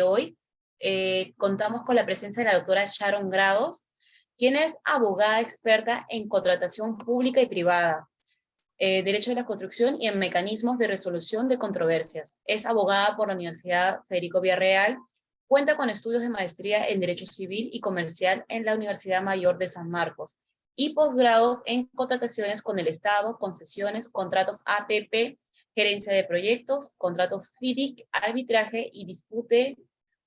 hoy contamos con la presencia de la doctora Sharon Grados, quien es abogada experta en contratación pública y privada, Derecho de la Construcción y en mecanismos de resolución de controversias. Es abogada por la Universidad Federico Villarreal, cuenta con estudios de maestría en Derecho Civil y Comercial en la Universidad Mayor de San Marcos y posgrados en contrataciones con el Estado, concesiones, contratos APP, gerencia de proyectos, contratos FIDIC, arbitraje y dispute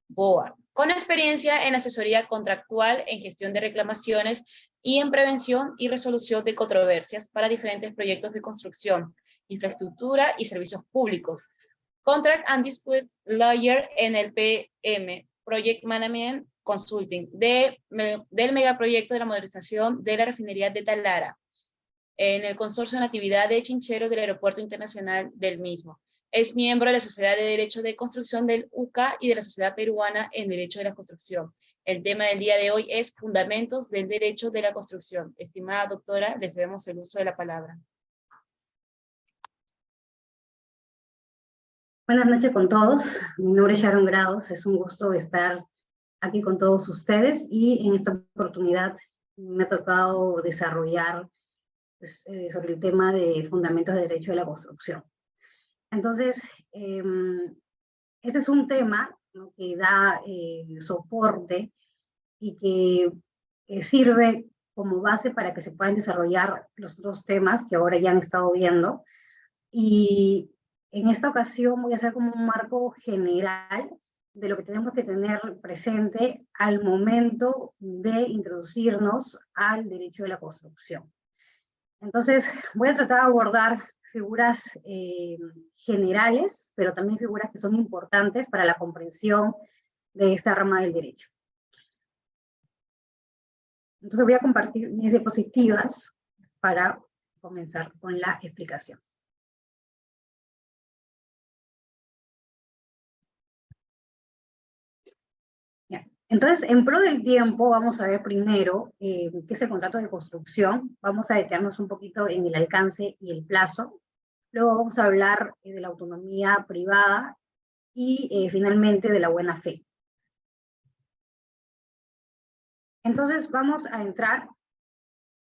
BOA, con experiencia en asesoría contractual, en gestión de reclamaciones y en prevención y resolución de controversias para diferentes proyectos de construcción, infraestructura y servicios públicos. Contract and Dispute Lawyer en el PM, Project Management Consulting, del megaproyecto de la modernización de la refinería de Talara, en el consorcio de actividad de Chinchero del Aeropuerto Internacional del mismo. Es miembro de la Sociedad de Derecho de Construcción del UCA y de la Sociedad Peruana en Derecho de la Construcción. El tema del día de hoy es Fundamentos del Derecho de la Construcción. Estimada doctora, les cedemos el uso de la palabra. Buenas noches con todos. Mi nombre es Sharon Grados. Es un gusto estar aquí con todos ustedes y en esta oportunidad me ha tocado desarrollar sobre el tema de fundamentos de derecho de la construcción. Entonces, ese es un tema, ¿no?, que da soporte y que sirve como base para que se puedan desarrollar los otros temas que ahora ya han estado viendo. Y en esta ocasión voy a hacer como un marco general de lo que tenemos que tener presente al momento de introducirnos al derecho de la construcción. Entonces, voy a tratar de abordar figuras generales, pero también figuras que son importantes para la comprensión de esta rama del derecho. Entonces voy a compartir mis diapositivas para comenzar con la explicación. Entonces, en pro del tiempo, vamos a ver primero qué es el contrato de construcción. Vamos a detenernos un poquito en el alcance y el plazo. Luego vamos a hablar de la autonomía privada y finalmente de la buena fe. Entonces, vamos a entrar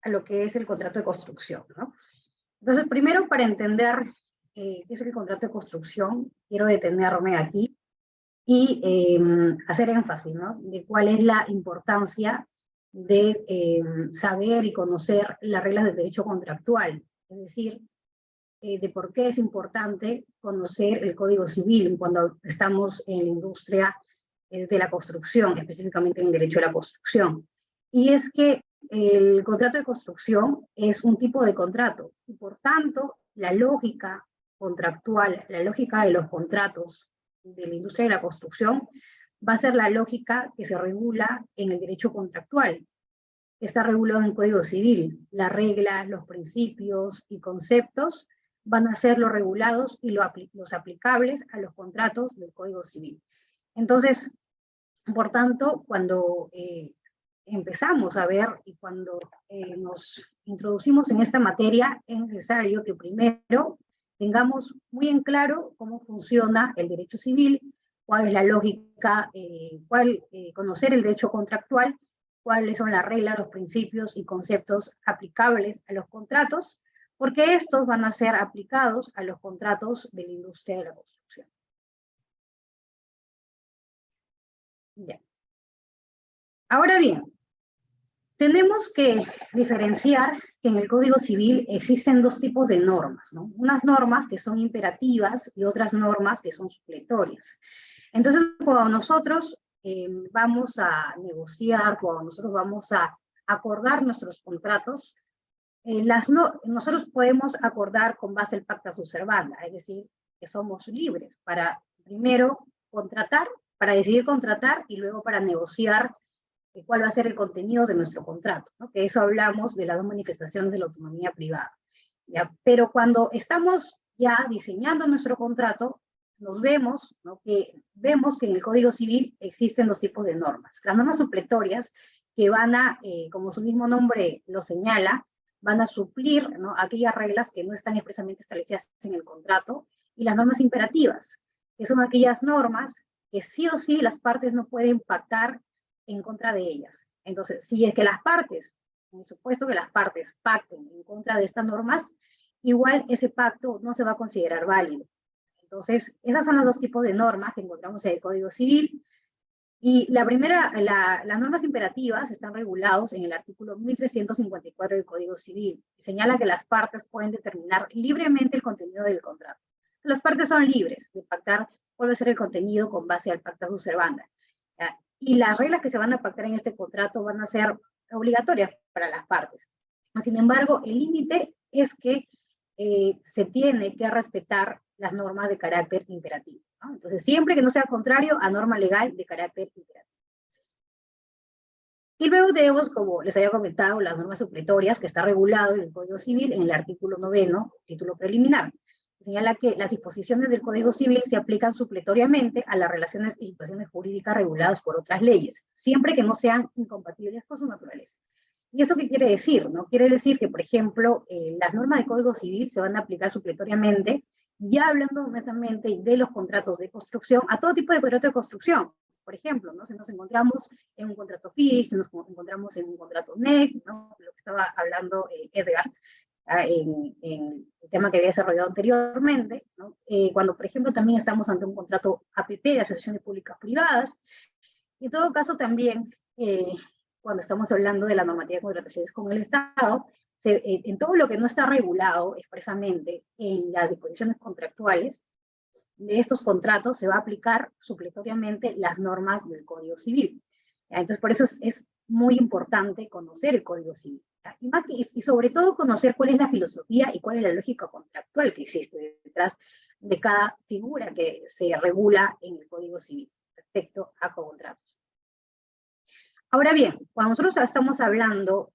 a lo que es el contrato de construcción, ¿no? Entonces, primero, para entender qué es el contrato de construcción, quiero detenerme aquí y hacer énfasis, ¿no?, de cuál es la importancia de saber y conocer las reglas del derecho contractual, es decir, de por qué es importante conocer el Código Civil cuando estamos en la industria de la construcción, específicamente en el derecho de la construcción. Y es que el contrato de construcción es un tipo de contrato, y por tanto, la lógica contractual, la lógica de los contratos de la industria de la construcción va a ser la lógica que se regula en el derecho contractual. Está regulado en el Código Civil. Las reglas, los principios y conceptos van a ser los regulados y los aplicables a los contratos del Código Civil. Entonces, por tanto, cuando empezamos a ver y cuando nos introducimos en esta materia, es necesario que primero tengamos muy en claro cómo funciona el derecho civil, cuál es la lógica, conocer el derecho contractual, cuáles son las reglas, los principios y conceptos aplicables a los contratos, porque estos van a ser aplicados a los contratos de la industria de la construcción. Ya. Ahora bien, tenemos que diferenciar que en el Código Civil existen dos tipos de normas, ¿no? Unas normas que son imperativas y otras normas que son supletorias. Entonces, cuando nosotros vamos a negociar, cuando nosotros vamos a acordar nuestros contratos, nosotros podemos acordar con base al pacta sunt servanda, es decir, que somos libres para primero contratar, para decidir contratar y luego para negociar cuál va a ser el contenido de nuestro contrato, ¿no? Que eso hablamos de las dos manifestaciones de la autonomía privada, ¿ya? Pero cuando estamos ya diseñando nuestro contrato, nos vemos, ¿no?, vemos que en el Código Civil existen dos tipos de normas. Las normas supletorias, que van a, como su mismo nombre lo señala, van a suplir, ¿no?, aquellas reglas que no están expresamente establecidas en el contrato, y las normas imperativas, que son aquellas normas que sí o sí las partes no pueden pactar en contra de ellas. Entonces, si es que las partes, en el supuesto que las partes pacten en contra de estas normas, igual ese pacto no se va a considerar válido. Entonces, esos son los dos tipos de normas que encontramos en el Código Civil. Y la primera, las normas imperativas están regulados en el artículo 1354 del Código Civil. Señala que las partes pueden determinar libremente el contenido del contrato. Las partes son libres de pactar cuál va a ser el contenido con base al pacta servanda. Y las reglas que se van a pactar en este contrato van a ser obligatorias para las partes. Sin embargo, el límite es que se tiene que respetar las normas de carácter imperativo, ¿no? Entonces, siempre que no sea contrario a norma legal de carácter imperativo. Y luego tenemos, como les había comentado, las normas supletorias, que está regulado en el Código Civil en el artículo 9, título preliminar. Señala que las disposiciones del Código Civil se aplican supletoriamente a las relaciones y situaciones jurídicas reguladas por otras leyes, siempre que no sean incompatibles con su naturaleza. ¿Y eso qué quiere decir? ¿No? Quiere decir que, por ejemplo, las normas del Código Civil se van a aplicar supletoriamente, ya hablando netamente de los contratos de construcción, a todo tipo de contrato de construcción. Por ejemplo, ¿no? Si nos encontramos en un contrato FIX, si nos encontramos en un contrato NEC, ¿no? Lo que estaba hablando Edgar, en el tema que había desarrollado anteriormente, ¿no? Cuando, por ejemplo, también estamos ante un contrato APP de asociaciones públicas privadas. En todo caso, también, cuando estamos hablando de la normativa de contrataciones con el Estado, en todo lo que no está regulado expresamente en las disposiciones contractuales de estos contratos, se va a aplicar supletoriamente las normas del Código Civil. Entonces, por eso es muy importante conocer el Código Civil. Y sobre todo conocer cuál es la filosofía y cuál es la lógica contractual que existe detrás de cada figura que se regula en el Código Civil respecto a contratos. Ahora bien, cuando nosotros estamos hablando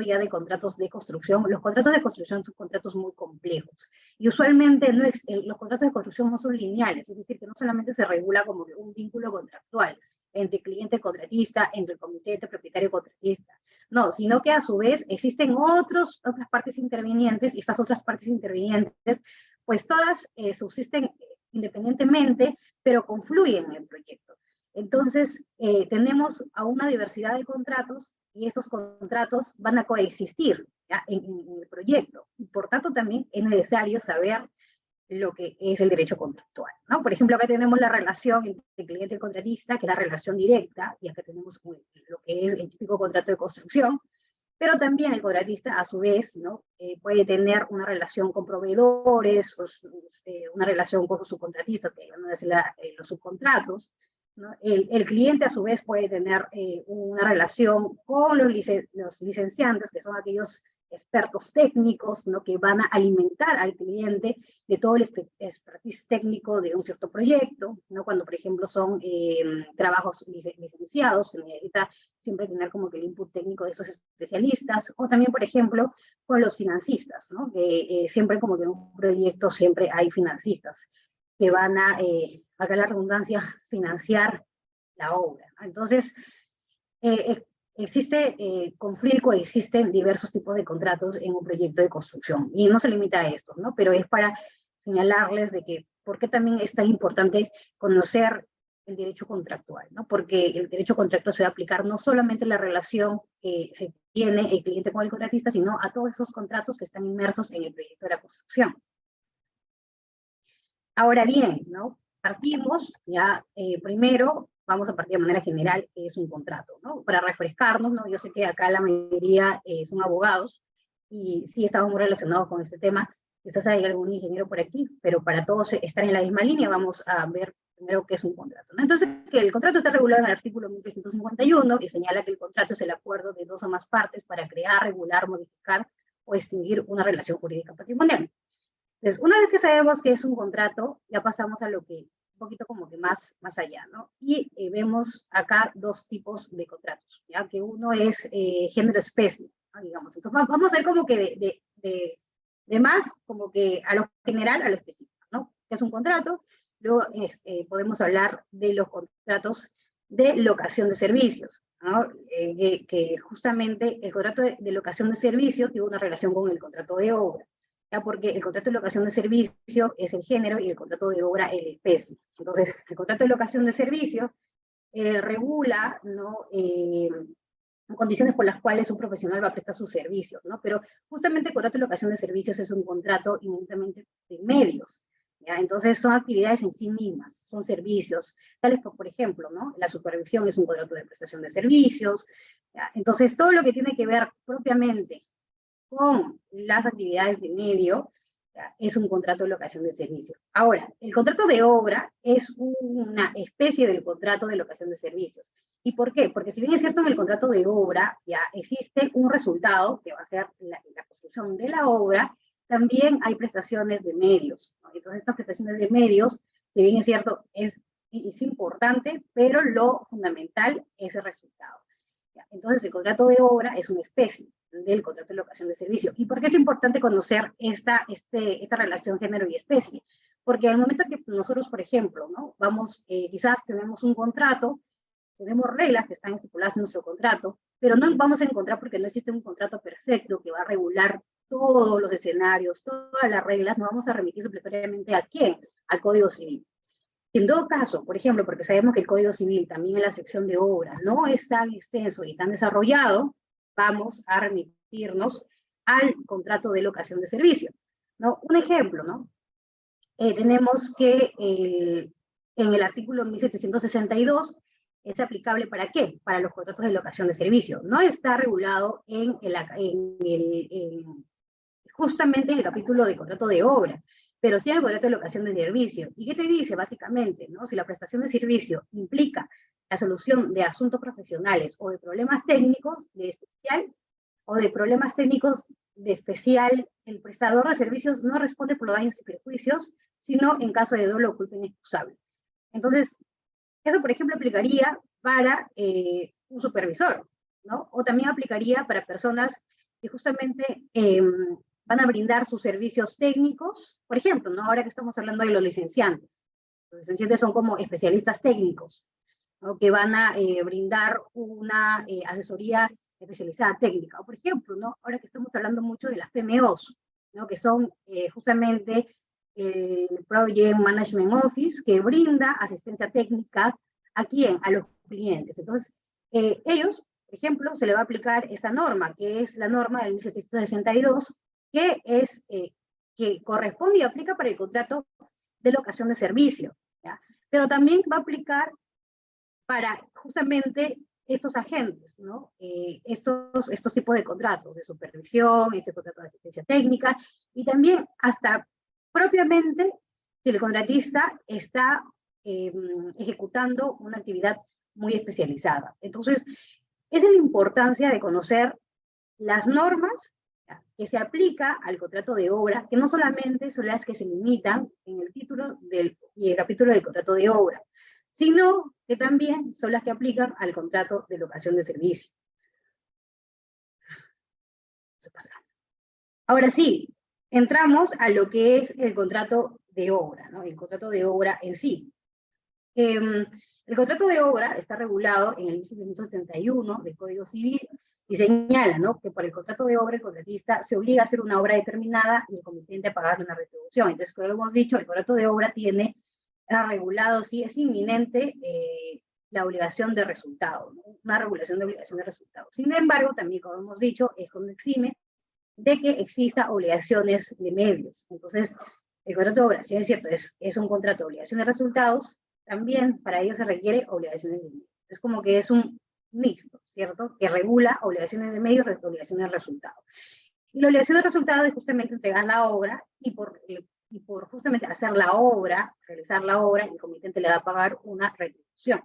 ya de contratos de construcción, los contratos de construcción son contratos muy complejos. Y usualmente los contratos de construcción no son lineales, es decir, que no solamente se regula como un vínculo contractual entre cliente y contratista, entre el comité de propietario y contratista. No, sino que a su vez existen otras partes intervinientes, y estas otras partes intervinientes, pues todas subsisten independientemente, pero confluyen en el proyecto. Entonces, tenemos a una diversidad de contratos y estos contratos van a coexistir en el proyecto. Y por tanto, también es necesario saber lo que es el derecho contractual, ¿no? Por ejemplo, acá tenemos la relación entre cliente y contratista, que es la relación directa, y acá tenemos lo que es el típico contrato de construcción, pero también el contratista, a su vez, ¿no? Puede tener una relación con proveedores, una relación con sus subcontratistas, que van a decir los subcontratos, ¿no? El cliente, a su vez, puede tener una relación con los licenciantes, que son aquellos expertos técnicos, ¿no? Que van a alimentar al cliente de todo el expertise técnico de un cierto proyecto, ¿no? Cuando, por ejemplo, son trabajos licenciados, que necesita siempre tener como que el input técnico de esos especialistas, o también, por ejemplo, con los financistas, ¿no? Que siempre como que en un proyecto siempre hay financistas que van a, valga la redundancia, financiar la obra. Entonces, coexisten diversos tipos de contratos en un proyecto de construcción, y no se limita a estos, ¿no? Pero es para señalarles de que por qué también es tan importante conocer el derecho contractual, ¿no? Porque el derecho contractual se va a aplicar no solamente en la relación que se tiene el cliente con el contratista, sino a todos esos contratos que están inmersos en el proyecto de la construcción. Ahora bien, ¿no? Partimos ya, primero, vamos a partir de manera general, que es un contrato, ¿no? Para refrescarnos, ¿no? Yo sé que acá la mayoría son abogados, y sí estamos muy relacionados con este tema. Quizás hay algún ingeniero por aquí, pero para todos estar en la misma línea, vamos a ver primero qué es un contrato, ¿no? Entonces, que el contrato está regulado en el artículo 1351, y señala que el contrato es el acuerdo de dos o más partes para crear, regular, modificar o extinguir una relación jurídica patrimonial. Entonces, una vez que sabemos que es un contrato, ya pasamos a lo que un poquito como que más allá, ¿no? Y vemos acá dos tipos de contratos, ¿ya? Que uno es género-especie, ¿no? Digamos. Entonces, vamos a ver como que de más, como que a lo general, a lo específico, ¿no? Que es un contrato. Luego podemos hablar de los contratos de locación de servicios, ¿no? Que justamente el contrato de locación de servicios tiene una relación con el contrato de obra. ¿ya? Porque el contrato de locación de servicio es el género y el contrato de obra es la especie. Entonces, el contrato de locación de servicio regula, ¿no? Condiciones por las cuales un profesional va a prestar sus servicios, ¿no? Pero justamente el contrato de locación de servicios es un contrato inmediatamente de medios, ¿ya? Entonces son actividades en sí mismas, son servicios, tales por ejemplo, ¿no? La supervisión es un contrato de prestación de servicios, ¿ya? Entonces todo lo que tiene que ver propiamente con las actividades de medio, ¿ya? Es un contrato de locación de servicios. Ahora, el contrato de obra es una especie del contrato de locación de servicios. ¿Y por qué? Porque si bien es cierto en el contrato de obra ya existe un resultado que va a ser la construcción de la obra, también hay prestaciones de medios, ¿no? Entonces estas prestaciones de medios, si bien es cierto, es importante, pero lo fundamental es el resultado, ¿ya? Entonces el contrato de obra es una especie del contrato de locación de servicio. ¿Y por qué es importante conocer esta relación género y especie? Porque al momento que nosotros, por ejemplo, ¿no? Vamos, quizás tenemos un contrato, tenemos reglas que están estipuladas en nuestro contrato, pero no vamos a encontrar porque no existe un contrato perfecto que va a regular todos los escenarios, todas las reglas, nos vamos a remitir supletoriamente ¿a quién? Al Código Civil. En todo caso, por ejemplo, porque sabemos que el Código Civil también en la sección de obra no es tan extenso y tan desarrollado, vamos a remitirnos al contrato de locación de servicio, ¿no? Un ejemplo, ¿no? Tenemos que en el artículo 1762 es aplicable ¿para qué? Para los contratos de locación de servicio. No está regulado justamente en el capítulo de contrato de obra, pero sí en el contrato de locación de servicio. ¿Y qué te dice básicamente? ¿No? Si la prestación de servicio implica la solución de asuntos profesionales o de problemas técnicos de especial, o de problemas técnicos de especial, el prestador de servicios no responde por los daños y perjuicios, sino en caso de dolo o culpa inexcusable. Entonces, eso, por ejemplo, aplicaría para un supervisor, ¿no? O también aplicaría para personas que justamente van a brindar sus servicios técnicos, por ejemplo, ¿no? Ahora que estamos hablando de los licenciantes. Los licenciantes son como especialistas técnicos, ¿no? Que van a brindar una asesoría especializada técnica. O por ejemplo, ¿no? Ahora que estamos hablando mucho de las PMOs, ¿no? Que son justamente el Project Management Office, que brinda asistencia técnica ¿a quién? A los clientes. Entonces, ellos, por ejemplo, se le va a aplicar esta norma, que es la norma del 1762, que corresponde y aplica para el contrato de locación de servicio, ¿ya? Pero también va a aplicar para justamente estos agentes, ¿no? Estos tipos de contratos de supervisión, este contrato de asistencia técnica, y también hasta propiamente si el contratista está ejecutando una actividad muy especializada. Entonces, esa es la importancia de conocer las normas que se aplica al contrato de obra, que no solamente son las que se limitan en el título y el capítulo del contrato de obra, sino que también son las que aplican al contrato de locación de servicio. Ahora sí, entramos a lo que es el contrato de obra, ¿no? El contrato de obra en sí. El contrato de obra está regulado en el 1771 del Código Civil y señala, ¿no? Que por el contrato de obra el contratista se obliga a hacer una obra determinada y el comitente a pagarle una retribución. Entonces, como hemos dicho, el contrato de obra tiene regulado, sí, es inminente la obligación de resultado, ¿no? Una regulación de obligación de resultado. Sin embargo, también, como hemos dicho, esto no exime de que exista obligaciones de medios. Entonces, el contrato de obra, si es cierto, es un contrato de obligación de resultados, también para ello se requiere obligaciones de medios. Es como que es un mixto, ¿cierto? Que regula obligaciones de medios, obligaciones de resultado. Y la obligación de resultado es justamente entregar la obra y por justamente hacer la obra, realizar la obra, el comitente le va a pagar una retribución.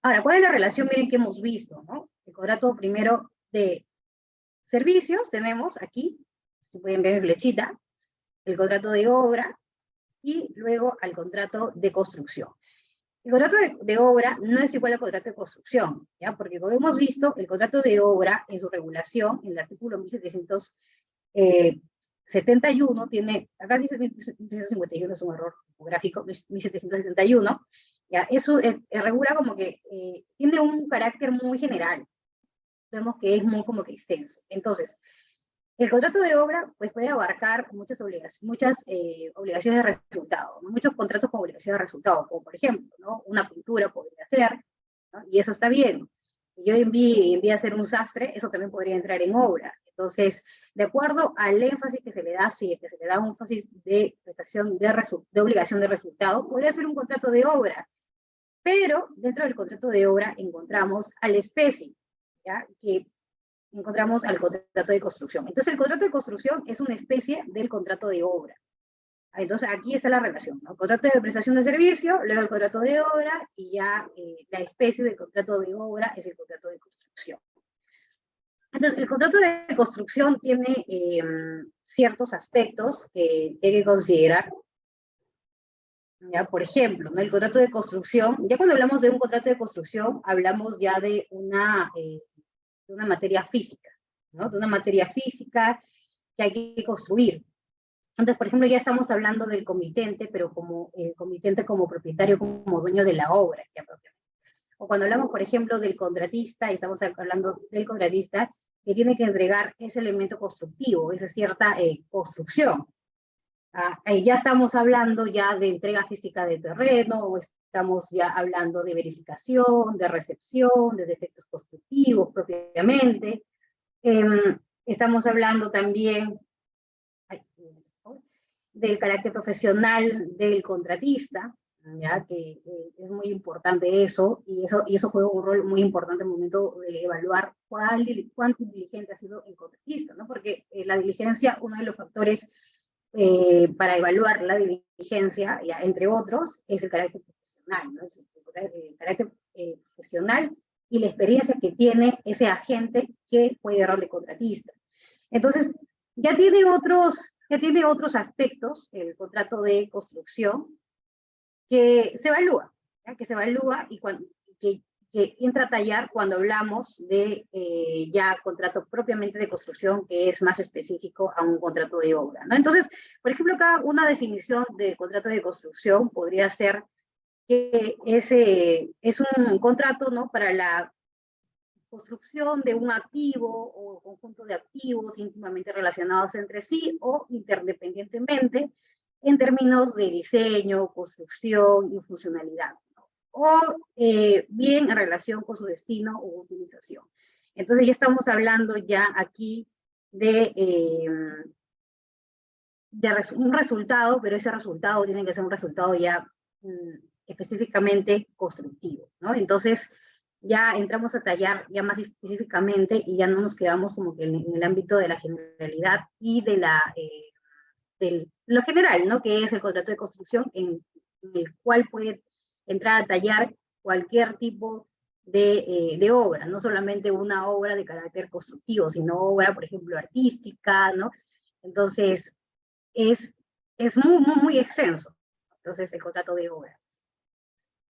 Ahora, ¿cuál es la relación? Miren que hemos visto, ¿no? El contrato primero de servicios, tenemos aquí, si pueden ver en flechita, el contrato de obra y luego al contrato de construcción. El contrato de obra no es igual al contrato de construcción, ¿ya? Porque como hemos visto, el contrato de obra en su regulación, en el artículo 1771, tiene, acá dice 1751, es un error tipográfico, 1771, ¿ya? Eso regula como que tiene un carácter muy general, vemos que es muy como que extenso. Entonces, El contrato de obra pues, puede abarcar muchas obligaciones de resultado, ¿no? Muchos contratos con obligaciones de resultado, como por ejemplo, ¿no? Una pintura podría ser, ¿no? Y eso está bien. Yo envíe a hacer un sastre, eso también podría entrar en obra. Entonces, de acuerdo al énfasis que se le da, si es que se le da un énfasis de prestación de obligación de resultado, podría ser un contrato de obra. Pero dentro del contrato de obra encontramos al especie, ¿ya? Que encontramos al contrato de construcción. Entonces, el contrato de construcción es una especie del contrato de obra. Entonces, aquí está la relación, ¿no? Contrato de prestación de servicio, luego el contrato de obra, y ya la especie del contrato de obra es el contrato de construcción. Entonces, el contrato de construcción tiene ciertos aspectos que hay que considerar. Ya, por ejemplo, ¿no? El contrato de construcción, ya cuando hablamos de un contrato de construcción, hablamos ya de una materia física, ¿no? De una materia física que hay que construir. Entonces, por ejemplo, ya estamos hablando del comitente, pero como el comitente como propietario, como dueño de la obra. Ya propiamente. O cuando hablamos, por ejemplo, del contratista, y estamos hablando del contratista, que tiene que entregar ese elemento constructivo, esa cierta construcción. Ya estamos hablando ya de entrega física de terreno, o estamos ya hablando de verificación, de recepción, de defectos constructivos propiamente. Estamos hablando también del carácter profesional del contratista, ya que es muy importante eso, y eso juega un rol muy importante en el momento de evaluar cuánto diligente ha sido el contratista, ¿no? Porque la diligencia, uno de los factores para evaluar la diligencia, ya, entre otros, es el carácter profesional, ¿no? El carácter profesional y la experiencia que tiene ese agente que puede dar de contratista. Entonces, ya tiene otros aspectos el contrato de construcción que se evalúa, ¿ya? Que se evalúa y que entra a tallar cuando hablamos de ya contrato propiamente de construcción, que es más específico a un contrato de obra, ¿no? Entonces, por ejemplo, acá una definición de contrato de construcción podría ser que es un contrato, ¿no? Para la construcción de un activo o conjunto de activos íntimamente relacionados entre sí o interdependientemente en términos de diseño, construcción y funcionalidad, ¿no? O bien en relación con su destino o utilización. Entonces ya estamos hablando ya aquí de un resultado, pero ese resultado tiene que ser un resultado ya específicamente constructivo, ¿no? Entonces, ya entramos a tallar ya más específicamente y ya no nos quedamos como que en el ámbito de la generalidad y de lo general, ¿no? Que es el contrato de construcción en el cual puede entrar a tallar cualquier tipo de obra, no solamente una obra de carácter constructivo, sino obra, por ejemplo, artística, ¿no? Entonces, es muy extenso, entonces, el contrato de obra.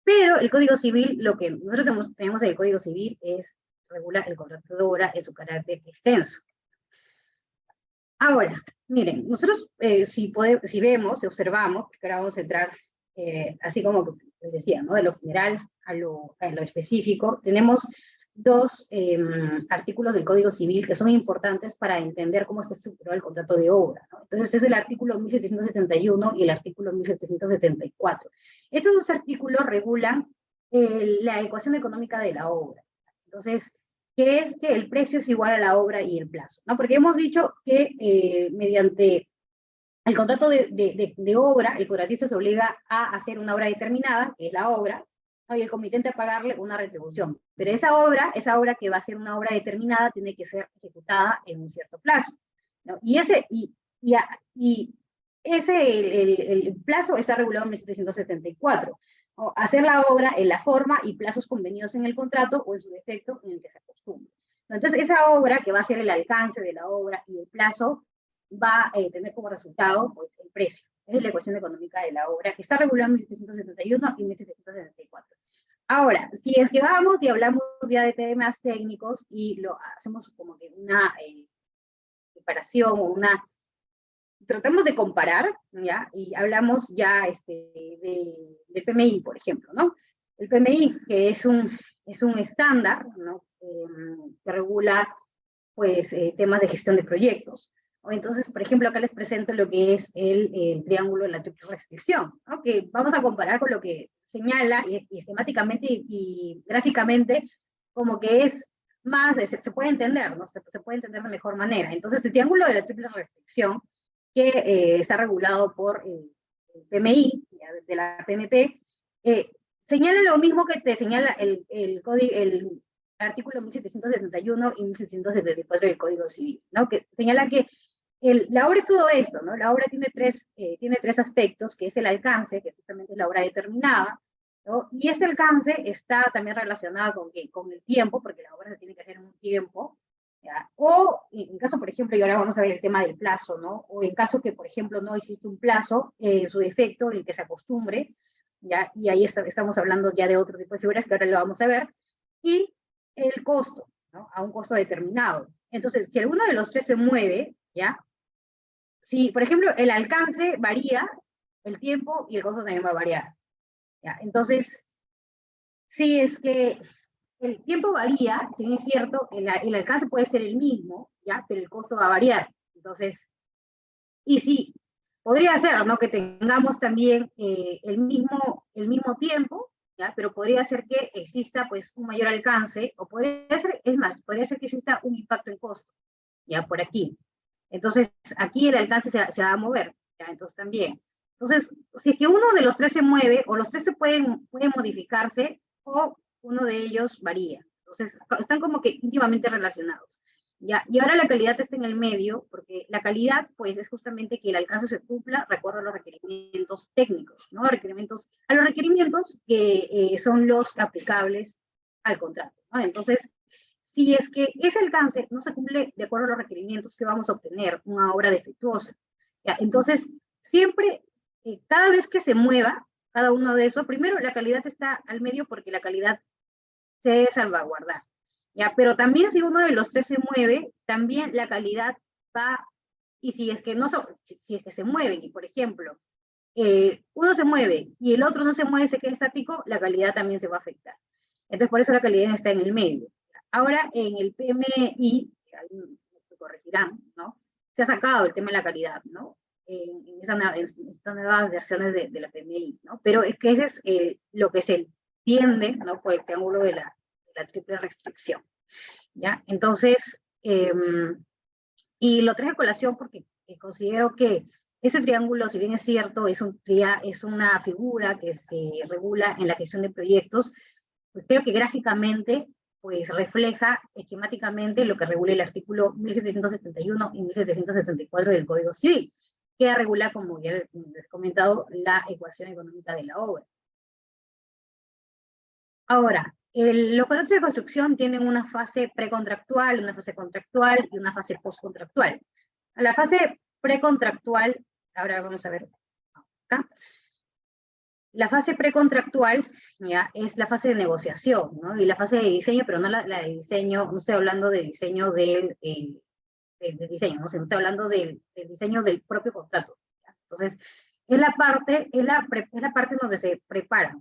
Pero el Código Civil, lo que nosotros tenemos en el Código Civil es regular el contrato de obra en su carácter extenso. Ahora, miren, nosotros si vemos, si observamos, porque ahora vamos a entrar, así como les decía, ¿no? De lo general a lo específico, tenemos dos artículos del Código Civil que son importantes para entender cómo está estructurado el contrato de obra, ¿no? Entonces, es el artículo 1771 y el artículo 1774. Estos dos artículos regulan la ecuación económica de la obra. Entonces, ¿qué es que el precio es igual a la obra y el plazo? ¿No? Porque hemos dicho que mediante el contrato de obra, el contratista se obliga a hacer una obra determinada, que es la obra, ¿no? Y el comitente a pagarle una retribución. Pero esa obra que va a ser una obra determinada tiene que ser ejecutada en un cierto plazo, ¿no? Y el plazo está regulado en 1774. ¿No? Hacer la obra en la forma y plazos convenidos en el contrato o en su defecto en el que se acostumbre. Entonces, esa obra que va a ser el alcance de la obra y el plazo va a tener como resultado pues, el precio. Es la ecuación económica de la obra que está regulada en 1771 y 1774. Ahora, si es que vamos y hablamos ya de temas técnicos y lo hacemos como que una comparación o tratamos de comparar, ¿ya? Y hablamos ya del PMI, por ejemplo, ¿no? El PMI, que es un estándar, ¿no? Que regula, pues, temas de gestión de proyectos. O entonces, por ejemplo, acá les presento lo que es el triángulo de la triple restricción, ¿no? Que vamos a comparar con lo que señala y esquemáticamente y gráficamente, como que es más, se puede entender, ¿no? Se puede entender de mejor manera. Entonces, el triángulo de la triple restricción, que está regulado por el PMI, de la PMP, señala lo mismo que te señala el artículo 1771 y 1774 del Código Civil, ¿no? Que señala que la obra es todo esto, ¿no? La obra tiene tres aspectos, que es el alcance, que justamente es la obra determinada, ¿no? Y ese alcance está también relacionado con el tiempo, porque la obra se tiene que hacer en un tiempo, ¿ya? O en caso, por ejemplo, y ahora vamos a ver el tema del plazo, ¿no? O en caso que, por ejemplo, no existe un plazo, su defecto, el que se acostumbre, ¿ya? Y ahí estamos hablando ya de otro tipo de figuras que ahora lo vamos a ver, y el costo, ¿no? A un costo determinado. Entonces, si alguno de los tres se mueve, ¿ya? Si, por ejemplo, el alcance varía, el tiempo y el costo también va a variar, ¿ya? Entonces, si es que el tiempo varía, si bien es cierto, el alcance puede ser el mismo, ¿ya? Pero el costo va a variar. Entonces, y sí, podría ser, ¿no? Que tengamos también el mismo tiempo, ¿ya? Pero podría ser que exista, pues, un mayor alcance, o podría ser, es más, podría ser que exista un impacto en costo, ¿ya? Por aquí. Entonces, aquí el alcance se va a mover, ¿ya? Entonces también. Entonces, si es que uno de los tres se mueve, o los tres pueden modificarse, o uno de ellos varía. Entonces, están como que íntimamente relacionados. ¿Ya? Y ahora la calidad está en el medio, porque la calidad, pues, es justamente que el alcance se cumpla, recuerdo a los requerimientos técnicos, ¿no? A los requerimientos que son los aplicables al contrato, ¿no? Entonces, si es que ese alcance no se cumple de acuerdo a los requerimientos, que vamos a obtener una obra defectuosa. ¿Ya? Entonces, siempre, cada vez que se mueva, cada uno de esos, primero la calidad está al medio porque la calidad se debe salvaguardar. ¿Ya? Pero también si uno de los tres se mueve, también la calidad va, y si es que, si es que se mueven, y por ejemplo, uno se mueve y el otro no se mueve, se queda estático, la calidad también se va a afectar. Entonces, por eso la calidad está en el medio. Ahora, en el PMI, me corregirán, ¿no? Se ha sacado el tema de la calidad, ¿no? En estas nuevas versiones de la PMI, ¿no? Pero es que ese es lo que se entiende, ¿no? Por el triángulo de la triple restricción, ¿ya? Entonces, y lo traje a colación porque considero que ese triángulo, si bien es cierto, es una figura que se regula en la gestión de proyectos, pues creo que gráficamente pues refleja esquemáticamente lo que regula el artículo 1771 y 1774 del Código Civil, que regula, como ya les he comentado, la ecuación económica de la obra. Ahora, los contratos de construcción tienen una fase precontractual, una fase contractual y una fase postcontractual. La fase precontractual, ahora vamos a ver acá. La fase precontractual, ¿ya? Es la fase de negociación, ¿no? Y la fase de diseño, pero no la de diseño, no estoy hablando de diseño del diseño, no sé, estoy hablando del diseño del propio contrato, ¿ya? Entonces, es la parte donde se prepara.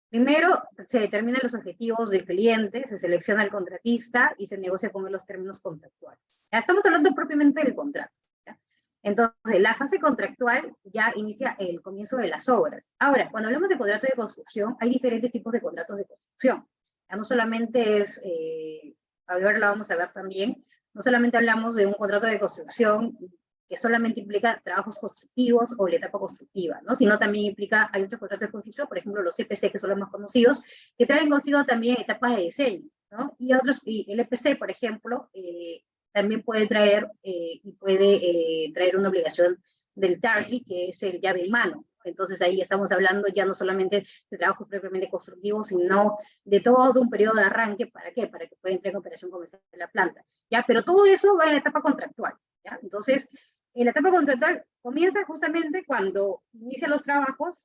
Primero, se determinan los objetivos del cliente, se selecciona el contratista y se negocia con él los términos contractuales. Ya estamos hablando propiamente del contrato, ¿ya? Entonces, la fase contractual ya inicia el comienzo de las obras. Ahora, cuando hablamos de contrato de construcción, hay diferentes tipos de contratos de construcción. Ya no solamente es, ahora lo vamos a ver también, no solamente hablamos de un contrato de construcción que solamente implica trabajos constructivos o la etapa constructiva, ¿no? Sino también implica, hay otros contratos de construcción, por ejemplo, los EPC, que son los más conocidos, que traen consigo también etapas de diseño, ¿no? Y el EPC, por ejemplo, también puede traer, traer una obligación del TARGI, que es el llave en mano. Entonces ahí estamos hablando ya no solamente de trabajos propiamente constructivos, sino de todo un periodo de arranque. ¿Para qué? Para que pueda entrar en operación comercial de la planta, ¿ya? Pero todo eso va en la etapa contractual, ¿ya? Entonces, la etapa contractual comienza justamente cuando inician los trabajos,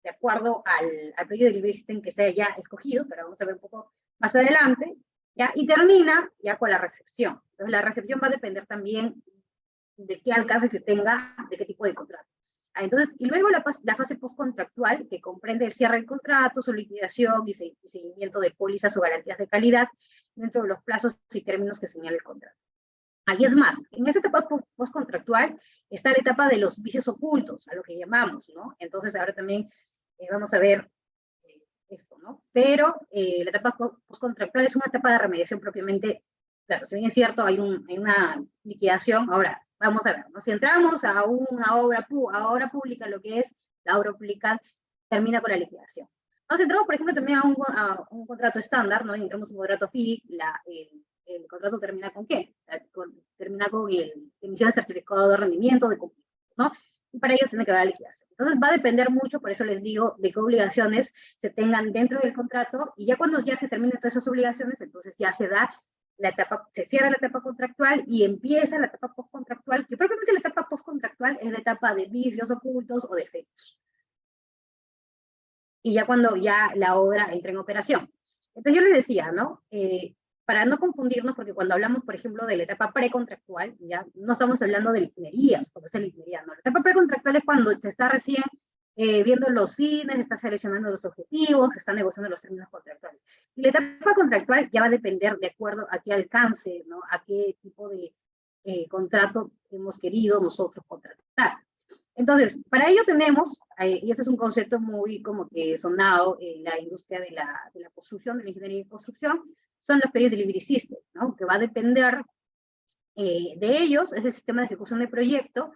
de acuerdo al periodo de delivery system que sea ya escogido, pero vamos a ver un poco más adelante, ¿ya? Y termina ya con la recepción. Entonces, la recepción va a depender también de qué alcance se tenga, de qué tipo de contrato. Entonces, y luego la fase postcontractual, que comprende el cierre del contrato, su liquidación y seguimiento de pólizas o garantías de calidad dentro de los plazos y términos que señala el contrato. Ahí es más, en esa etapa postcontractual está la etapa de los vicios ocultos, a lo que llamamos, ¿no? Entonces ahora también vamos a ver esto, ¿no? Pero la etapa postcontractual es una etapa de remediación propiamente, claro, si bien es cierto, hay una liquidación. Ahora, vamos a ver, ¿no? Si entramos a una obra pública, lo que es la obra pública termina con la liquidación. Nos entramos, por ejemplo, también a un contrato estándar, ¿no? Y entramos a un contrato FI, el contrato termina con ¿qué? Termina con la emisión de certificado de rendimiento, de cumplimiento, ¿no? Y para ello tiene que haber la liquidación. Entonces va a depender mucho, por eso les digo, de qué obligaciones se tengan dentro del contrato, y ya cuando ya se terminen todas esas obligaciones, entonces ya se da la etapa, se cierra la etapa contractual y empieza la etapa postcontractual, que propiamente la etapa postcontractual es la etapa de vicios ocultos o defectos. Y ya cuando ya la obra entra en operación. Entonces yo les decía, ¿no? Para no confundirnos, porque cuando hablamos, por ejemplo, de la etapa precontractual, ya no estamos hablando de ingenierías, cuando es la ingeniería, no. La etapa precontractual es cuando se está recién viendo los fines, se está seleccionando los objetivos, se está negociando los términos contractuales. Y la etapa contractual ya va a depender de acuerdo a qué alcance, ¿no? A qué tipo de contrato hemos querido nosotros contratar. Entonces, para ello tenemos, y este es un concepto muy como que sonado en la industria de la construcción, de la ingeniería de construcción, son los Project Delivery Systems, ¿no? Que va a depender de ellos, es el sistema de ejecución del proyecto,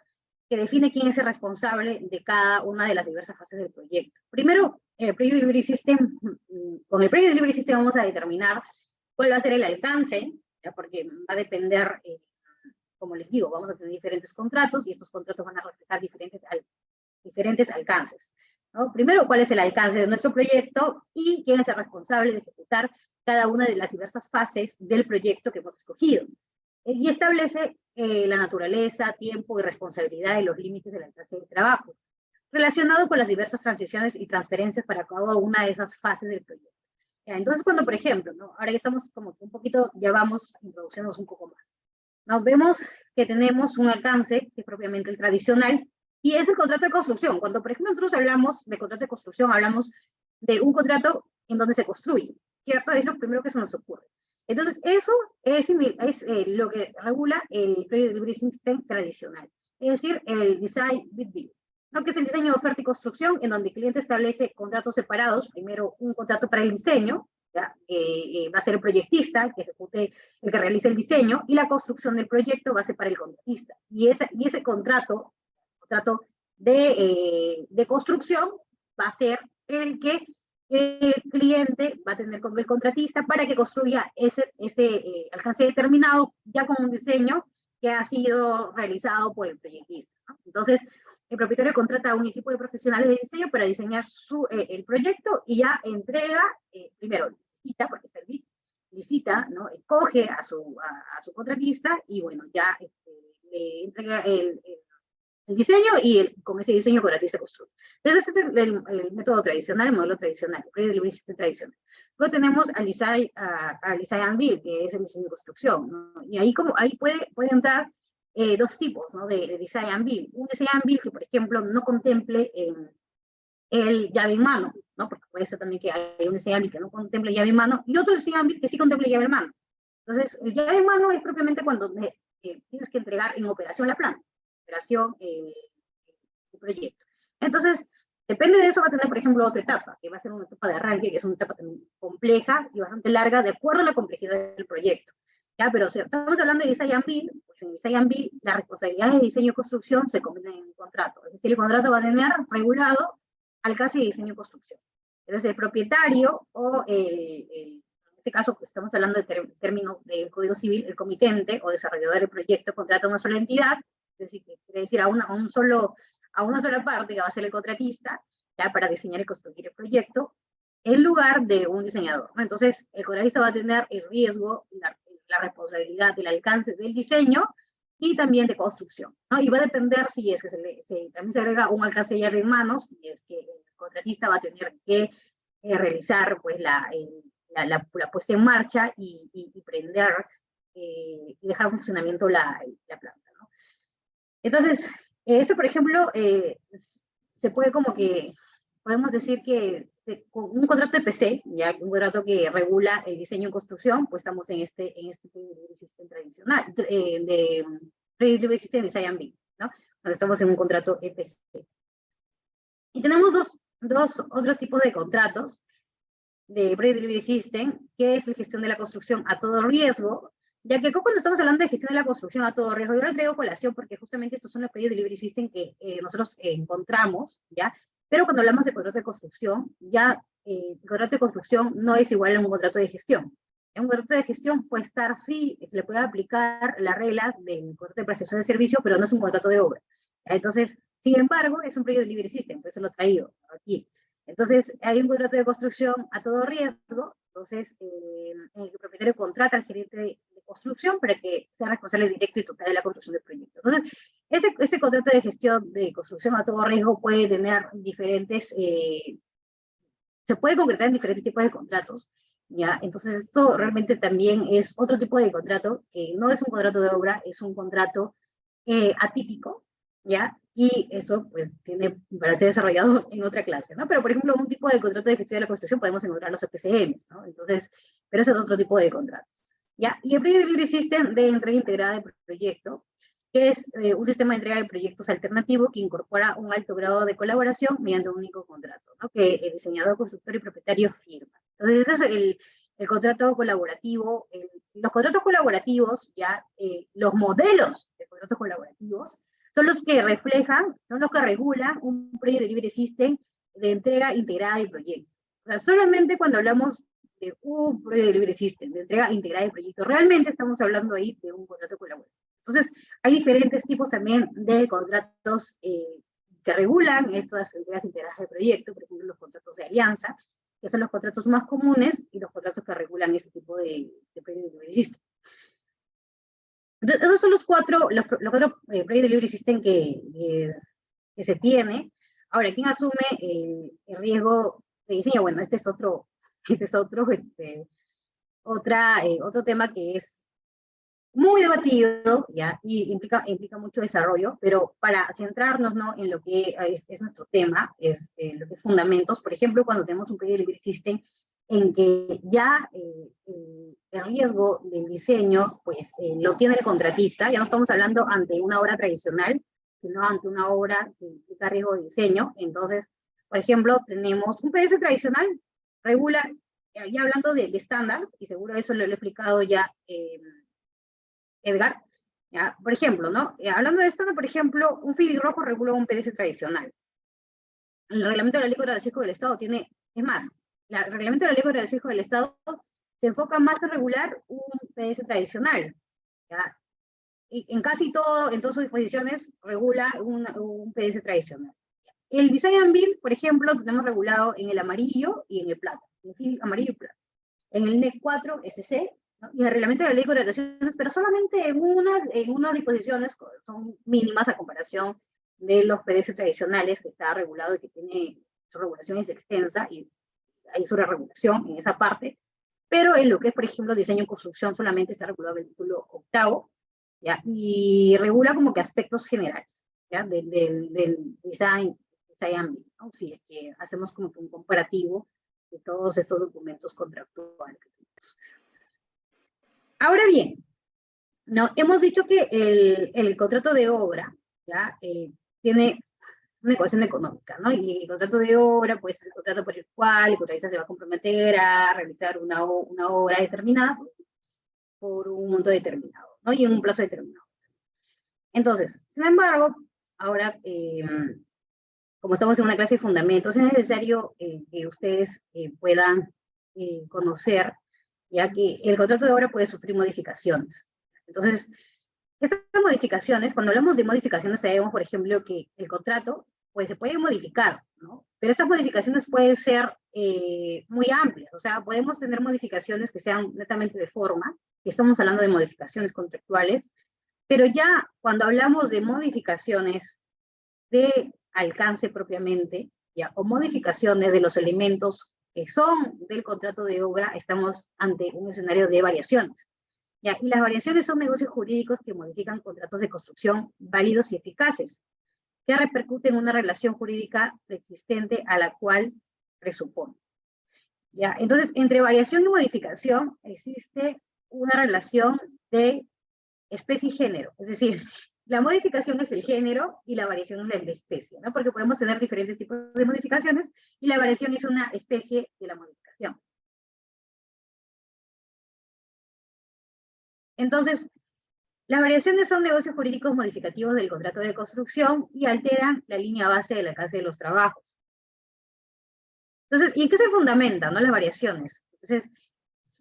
que define quién es el responsable de cada una de las diversas fases del proyecto. Primero, el Project Delivery System, con el Project Delivery System vamos a determinar cuál va a ser el alcance, ¿ya? Porque va a depender, como les digo, vamos a tener diferentes contratos, y estos contratos van a reflejar diferentes alcances, ¿no? Primero, cuál es el alcance de nuestro proyecto y quién es el responsable de ejecutar cada una de las diversas fases del proyecto que hemos escogido. Y establece la naturaleza, tiempo y responsabilidad de los límites del alcance del trabajo, relacionado con las diversas transiciones y transferencias para cada una de esas fases del proyecto. Entonces, cuando, por ejemplo, ¿no? Ahora ya estamos como un poquito, ya vamos introduciéndonos un poco más. Nos vemos que tenemos un alcance, que es propiamente el tradicional, y es el contrato de construcción. Cuando, por ejemplo, nosotros hablamos de contrato de construcción, hablamos de un contrato en donde se construye, ¿cierto? Es lo primero que se nos ocurre. Entonces, eso es lo que regula el Project Delivery System tradicional, es decir, el Design Bid Build, ¿no? Que es el diseño de oferta y construcción, en donde el cliente establece contratos separados, primero un contrato para el diseño, ¿ya? Va a ser el proyectista el que ejecute, el que realice el diseño, y la construcción del proyecto va a ser para el contratista. Y ese contrato de construcción va a ser el que el cliente va a tener con el contratista para que construya ese alcance determinado, ya con un diseño que ha sido realizado por el proyectista, ¿no? Entonces, el propietario contrata a un equipo de profesionales de diseño para diseñar el proyecto, y ya entrega, primero licita, porque es el BID, licita, ¿no? Escoge a su contratista, y bueno, ya le entrega el diseño, y con ese diseño el contratista construye. Entonces, ese es el método tradicional, el modelo tradicional, el Project Delivery System tradicional. Luego tenemos al Design and Build, que es el diseño de construcción, ¿no? Y ahí puede entrar dos tipos, ¿no? de Design and Build. Un Design and Build que, por ejemplo, no contemple el llave en mano, ¿no? Porque puede ser también que hay un Design and Build que no contemple llave en mano, y otro Design and Build que sí contemple llave en mano. Entonces, el llave en mano es propiamente cuando tienes que entregar en operación la planta, operación el proyecto. Entonces, depende de eso, va a tener, por ejemplo, otra etapa, que va a ser una etapa de arranque, que es una etapa también compleja y bastante larga, de acuerdo a la complejidad del proyecto. ¿Ya? Pero si estamos hablando de Design and Build, pues en Design and Build las responsabilidades de diseño y construcción se combinan en un contrato. Es decir, el contrato va a tener regulado alcance de diseño y construcción. Entonces, el propietario, o en este caso, pues estamos hablando de términos del Código Civil, el comitente o desarrollador del proyecto contrata a una sola entidad, es decir, quiere decir a una sola parte, que va a ser el contratista, ya, para diseñar y construir el proyecto, en lugar de un diseñador, ¿no? Entonces, el contratista va a tener el riesgo, la responsabilidad del alcance del diseño y también de construcción, ¿no? Y va a depender si es que también se agrega un alcance de llave en manos, y es que el contratista va a tener que realizar, pues, la puesta en marcha y prender y dejar en funcionamiento la planta, ¿no? Entonces, eso, por ejemplo, se puede podemos decir que con un contrato de PC, ya un contrato que regula el diseño y construcción, pues estamos en este Delivery System tradicional, de Delivery System Design and Build, ¿no? Cuando estamos en un contrato EPC. Y tenemos dos otros tipos de contratos de Project Delivery System, que es la gestión de la construcción a todo riesgo, ya que cuando estamos hablando de gestión de la construcción a todo riesgo, yo lo traigo a colación porque justamente estos son los Project Delivery System que nosotros encontramos, ¿ya? Pero cuando hablamos de contrato de construcción, ya el contrato de construcción no es igual a un contrato de gestión. En un contrato de gestión puede estar, sí, se le puede aplicar las reglas del contrato de prestación de servicio, pero no es un contrato de obra. Entonces, sin embargo, es un Project Delivery System, por eso lo he traído aquí. Entonces, hay un contrato de construcción a todo riesgo, entonces el propietario contrata al gerente de construcción para que sea responsable directo y total de la construcción del proyecto. Entonces, este contrato de gestión de construcción a todo riesgo puede tener diferentes, se puede concretar en diferentes tipos de contratos, ¿ya? Entonces, esto realmente también es otro tipo de contrato, que no es un contrato de obra, es un contrato atípico, ¿ya? Y eso, pues, tiene para ser desarrollado en otra clase, ¿no? Pero, por ejemplo, un tipo de contrato de gestión de la construcción podemos encontrar los EPCMs, ¿no? Entonces, pero ese es otro tipo de contratos, ¿ya? Y el Project Delivery System de entrega integrada de proyecto, que es un sistema de entrega de proyectos alternativo que incorpora un alto grado de colaboración mediante un único contrato, ¿no? Que el diseñador, constructor y propietario firma. Entonces, ese es el contrato colaborativo. Los contratos colaborativos, ya, los modelos de contratos colaborativos, son los que reflejan, son los que regulan un Project Delivery System de entrega integrada de proyecto. O sea, solamente cuando hablamos de un Project Delivery System de entrega integrada de proyecto, realmente estamos hablando ahí de un contrato colaborativo. Entonces, hay diferentes tipos también de contratos que regulan estas entregas integradas de proyecto, por ejemplo, los contratos de alianza, que son los contratos más comunes, y los contratos que regulan este tipo de Project Delivery System. Entonces, esos son los cuatro Project Delivery System que se tiene. Ahora, ¿quién asume el riesgo de diseño? Bueno, este es otro tema que es muy debatido, ¿ya? Y implica mucho desarrollo, pero para centrarnos, ¿no?, en lo que es nuestro tema, es lo que es fundamentos. Por ejemplo, cuando tenemos un Project Delivery System en que ya el riesgo del diseño, pues, lo tiene el contratista, ya no estamos hablando ante una obra tradicional, sino ante una obra que implica riesgo de diseño. Entonces, por ejemplo, tenemos un PS tradicional, regula, ya hablando de estándares, y seguro eso lo he explicado ya Edgar, ¿ya? Por ejemplo, ¿no? Hablando de esto, por ejemplo, un FIDI rojo regula un PDS tradicional. El reglamento de la Ley de Riesgo del Estado tiene, es más, el reglamento de la Ley de Riesgo del Estado se enfoca más en regular un PDS tradicional, ¿ya? Y en casi todo, en todas sus disposiciones, regula un PDS tradicional. El Design and Build, por ejemplo, tenemos regulado en el amarillo y en el plata, en el FIDI amarillo y plata. En el NEC 4 SC, ¿no? Y el reglamento de la ley de contrataciones, pero solamente en unas disposiciones son mínimas a comparación de los PDS tradicionales, que está regulado y que tiene su regulación es extensa, y hay sobreregulación en esa parte, pero en lo que es, por ejemplo, diseño y construcción, solamente está regulado en el título 8, ¿ya? Y regula como que aspectos generales, ¿ya? Del design ambient, ¿no? Si es que hacemos como que un comparativo de todos estos documentos contractuales. Ahora bien, ¿no? Hemos dicho que el contrato de obra, ¿ya? Tiene una ecuación económica, ¿no? Y el contrato de obra, pues, es el contrato por el cual el contratista se va a comprometer a realizar una obra determinada por un monto determinado, ¿no? Y en un plazo determinado. Entonces, sin embargo, ahora, como estamos en una clase de fundamentos, es necesario que ustedes puedan conocer, ya que el contrato de obra puede sufrir modificaciones. Entonces, estas modificaciones, cuando hablamos de modificaciones, sabemos, por ejemplo, que el contrato, pues, se puede modificar, ¿no? Pero estas modificaciones pueden ser muy amplias. O sea, podemos tener modificaciones que sean netamente de forma, que estamos hablando de modificaciones contractuales, pero ya cuando hablamos de modificaciones de alcance propiamente, ¿ya? O modificaciones de los elementos que son del contrato de obra, estamos ante un escenario de variaciones, ¿ya? Y las variaciones son negocios jurídicos que modifican contratos de construcción válidos y eficaces, que repercuten en una relación jurídica preexistente a la cual presupone. ¿Ya? Entonces, entre variación y modificación existe una relación de especie y género, es decir, la modificación es el género y la variación es la especie, ¿no? Porque podemos tener diferentes tipos de modificaciones y la variación es una especie de la modificación. Entonces, las variaciones son negocios jurídicos modificativos del contrato de construcción y alteran la línea base del alcance de los trabajos. Entonces, ¿y en qué se fundamentan, no, las variaciones? Entonces,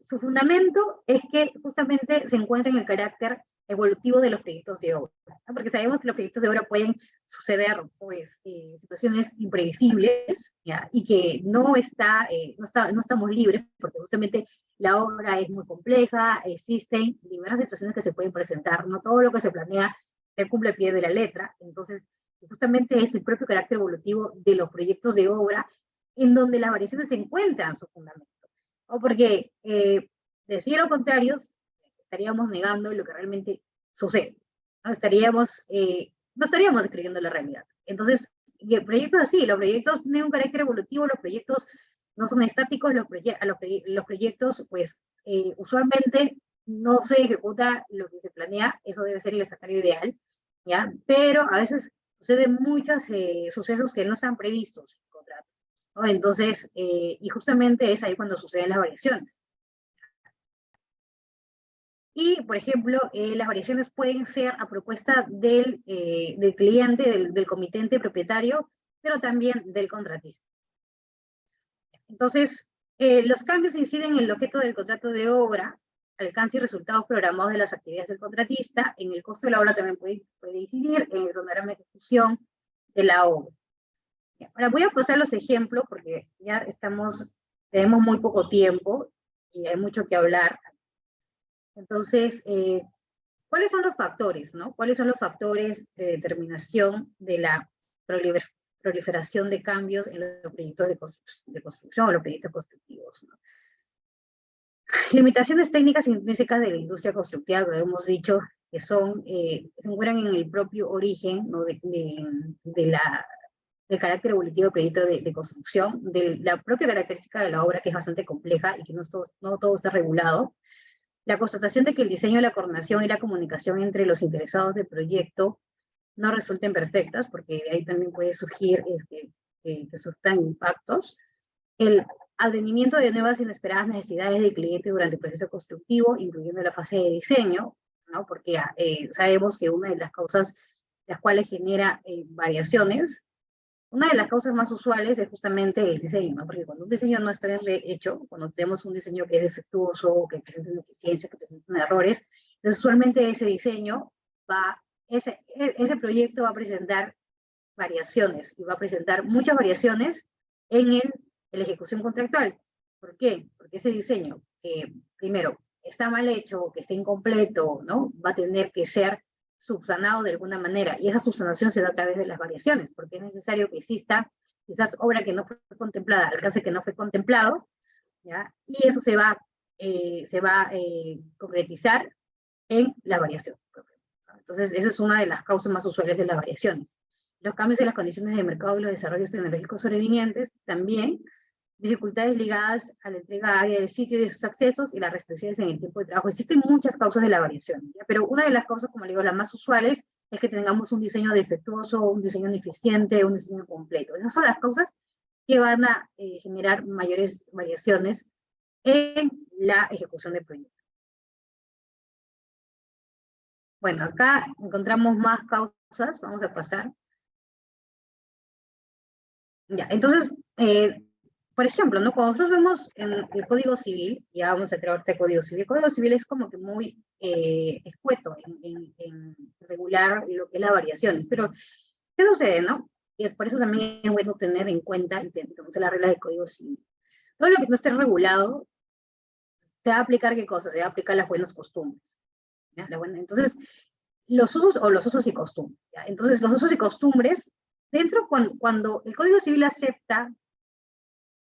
su fundamento es que justamente se encuentra en el carácter evolutivo de los proyectos de obra, ¿no? Porque sabemos que los proyectos de obra pueden suceder, pues, situaciones imprevisibles, ¿ya? Y que no estamos libres, porque justamente la obra es muy compleja, existen diversas situaciones que se pueden presentar, no todo lo que se planea se cumple a pie de la letra, entonces justamente es el propio carácter evolutivo de los proyectos de obra en donde las variaciones se encuentran su fundamento. O porque, decir lo contrario, estaríamos negando lo que realmente sucede. No estaríamos describiendo la realidad. Entonces, proyectos así, los proyectos tienen un carácter evolutivo, los proyectos no son estáticos, los proyectos, pues, usualmente no se ejecuta lo que se planea, eso debe ser el escenario ideal, ¿ya? Pero a veces suceden muchos sucesos que no están previstos en el contrato, ¿no? Entonces, y justamente es ahí cuando suceden las variaciones. Y, por ejemplo, las variaciones pueden ser a propuesta del cliente, del comitente propietario, pero también del contratista. Entonces, los cambios inciden en el objeto del contrato de obra, alcance y resultados programados de las actividades del contratista, en el costo de la obra también puede incidir, en el cronograma de ejecución de la obra. Ahora voy a pasar los ejemplos porque ya tenemos muy poco tiempo y hay mucho que hablar. Entonces, ¿cuáles son los factores, no? ¿Cuáles son los factores de determinación de la proliferación de cambios en los proyectos de construcción o los proyectos constructivos, ¿no? Limitaciones técnicas intrínsecas de la industria constructiva, que hemos dicho, que se encuentran en el propio origen, ¿no? del carácter evolutivo del proyecto de construcción, de la propia característica de la obra, que es bastante compleja y que no todo está regulado. La constatación de que el diseño, la coordinación y la comunicación entre los interesados del proyecto no resulten perfectas, porque de ahí también puede surgir que surtan impactos. El advenimiento de nuevas inesperadas necesidades del cliente durante el proceso constructivo, incluyendo la fase de diseño, ¿no? Porque sabemos que una de las causas las cuales genera variaciones, una de las causas más usuales es justamente el diseño, ¿no? Porque cuando un diseño no está bien hecho, cuando tenemos un diseño que es defectuoso, que presenta ineficiencias, que presenta errores, entonces usualmente ese diseño ese proyecto va a presentar variaciones, y va a presentar muchas variaciones en la ejecución contractual. ¿Por qué? Porque ese diseño, primero, está mal hecho, que está incompleto, ¿no? Va a tener que ser subsanado de alguna manera, y esa subsanación se da a través de las variaciones, porque es necesario que exista quizás obra que no fue contemplada, alcance que no fue contemplado, ¿ya? Y eso se va a concretizar en la variación. Entonces, esa es una de las causas más usuales de las variaciones. Los cambios en las condiciones de mercado y los desarrollos tecnológicos sobrevinientes, también dificultades ligadas a la entrega área del sitio y de sus accesos y las restricciones en el tiempo de trabajo. Existen muchas causas de la variación, ¿ya? Pero una de las causas, como le digo, las más usuales, es que tengamos un diseño defectuoso, un diseño ineficiente, un diseño completo. Esas son las causas que van a generar mayores variaciones en la ejecución del proyecto. Bueno, acá encontramos más causas, vamos a pasar. Ya, entonces, por ejemplo, ¿no? Cuando nosotros vemos en el Código Civil, ya vamos a entrar ahorita al Código Civil, el Código Civil es como que muy escueto en regular lo que es las variaciones, pero ¿qué sucede, no? Y por eso también es bueno tener en cuenta y conocer las reglas del Código Civil. Todo lo que no esté regulado, se va a aplicar ¿qué cosa? Se va a aplicar las buenas costumbres, ¿ya? Entonces, los usos y costumbres, ¿ya? Entonces, los usos y costumbres, cuando el Código Civil acepta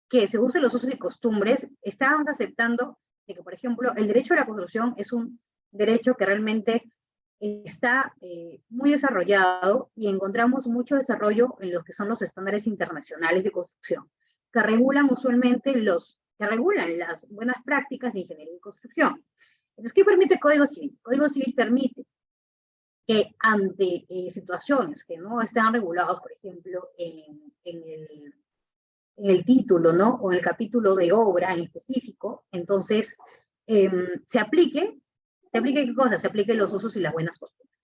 que se usen los usos y costumbres, estábamos aceptando de que, por ejemplo, el derecho a la construcción es un derecho que realmente está muy desarrollado y encontramos mucho desarrollo en lo que son los estándares internacionales de construcción. que regulan usualmente que regulan las buenas prácticas de ingeniería y construcción. Entonces, ¿qué permite el Código Civil? El Código Civil permite que ante situaciones que no están reguladas, por ejemplo, en el título, ¿no? O en el capítulo de obra en específico, entonces se aplique ¿qué cosa? Se apliquen los usos y las buenas costumbres.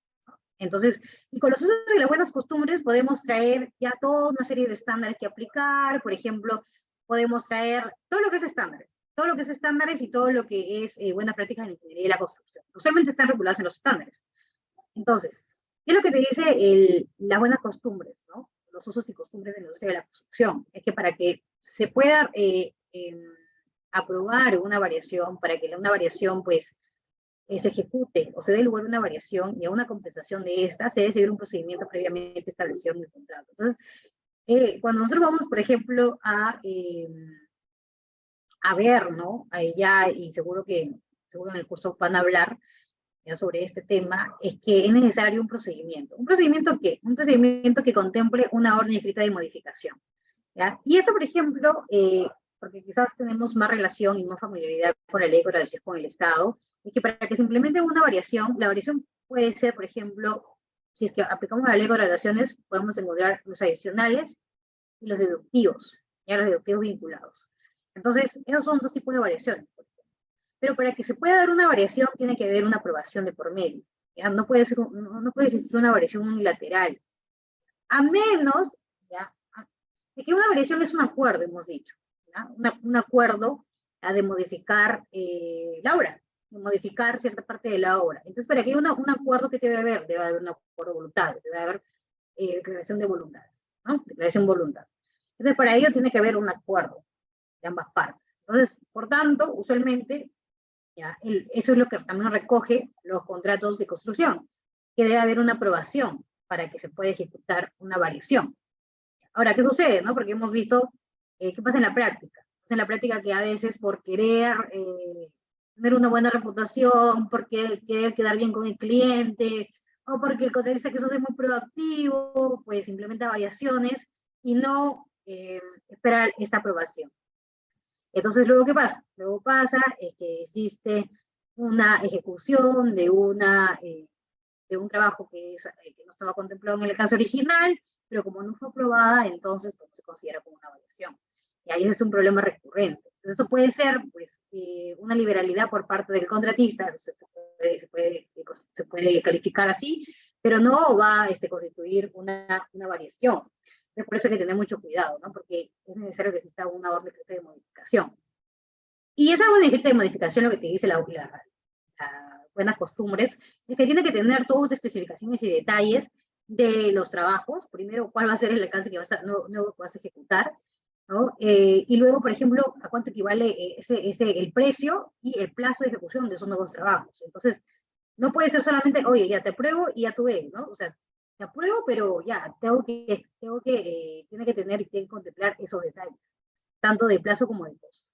Entonces, y con los usos y las buenas costumbres podemos traer ya toda una serie de estándares que aplicar, por ejemplo, podemos traer todo lo que es estándares y todo lo que es buenas prácticas en la ingeniería y la construcción. Usualmente están regulados en los estándares. Entonces, ¿qué es lo que te dice las buenas costumbres, ¿no? Los usos y costumbres de la industria de la construcción? Es que para que se pueda aprobar una variación, para que una variación, pues, se ejecute o se dé lugar a una variación y a una compensación de esta, se debe seguir un procedimiento previamente establecido en el contrato. Entonces, cuando nosotros vamos, por ejemplo, a ver, ¿no? Ya, y seguro en el curso van a hablar ya sobre este tema, es que es necesario un procedimiento. ¿Un procedimiento qué? Un procedimiento que contemple una orden escrita de modificación. ¿Ya? Y esto, por ejemplo, porque quizás tenemos más relación y más familiaridad con la ley de contratación con el Estado, es que para que se implemente una variación, la variación puede ser, por ejemplo, si es que aplicamos la ley de contrataciones, podemos encontrar los adicionales y los deductivos, ya los deductivos vinculados. Entonces, esos son dos tipos de variaciones. Pero para que se pueda dar una variación, tiene que haber una aprobación de por medio. ¿Ya? No puede existir una variación unilateral. A menos, ¿ya? De que una variación es un acuerdo, hemos dicho. ¿Ya? Un acuerdo de modificar la obra, de modificar cierta parte de la obra. Entonces, para que haya un acuerdo, ¿qué debe haber? Debe haber un acuerdo de voluntades, debe haber declaración de voluntades, ¿no? Declaración de voluntad. Entonces, para ello tiene que haber un acuerdo de ambas partes. Entonces, por tanto, usualmente, ¿ya? Eso es lo que también recoge los contratos de construcción, que debe haber una aprobación para que se pueda ejecutar una variación. Ahora, ¿qué sucede? ¿No? Porque hemos visto qué pasa en la práctica. En la práctica que a veces por querer tener una buena reputación, porque querer quedar bien con el cliente, o porque el contratista que es muy proactivo, pues implementa variaciones y no espera esta aprobación. Entonces, ¿luego qué pasa? Luego pasa que existe una ejecución de un trabajo que no estaba contemplado en el caso original, pero como no fue aprobada, entonces pues, se considera como una variación. Y ahí es un problema recurrente. Entonces, eso puede ser pues, una liberalidad por parte del contratista, se puede calificar así, pero no va a constituir una variación. Es por eso hay que tener mucho cuidado, ¿no? Porque es necesario que exista una orden de modificación. Y esa orden de modificación, lo que te dice las buenas costumbres, es que tiene que tener todas las especificaciones y detalles de los trabajos. Primero, cuál va a ser el alcance que vas a ejecutar, ¿no? Y luego, por ejemplo, a cuánto equivale el precio y el plazo de ejecución de esos nuevos trabajos. Entonces, no puede ser solamente, oye, ya te apruebo y ya tú ves, ¿no? O sea, te apruebo, pero ya, tiene que tener y tiene que contemplar esos detalles, tanto de plazo como de costo.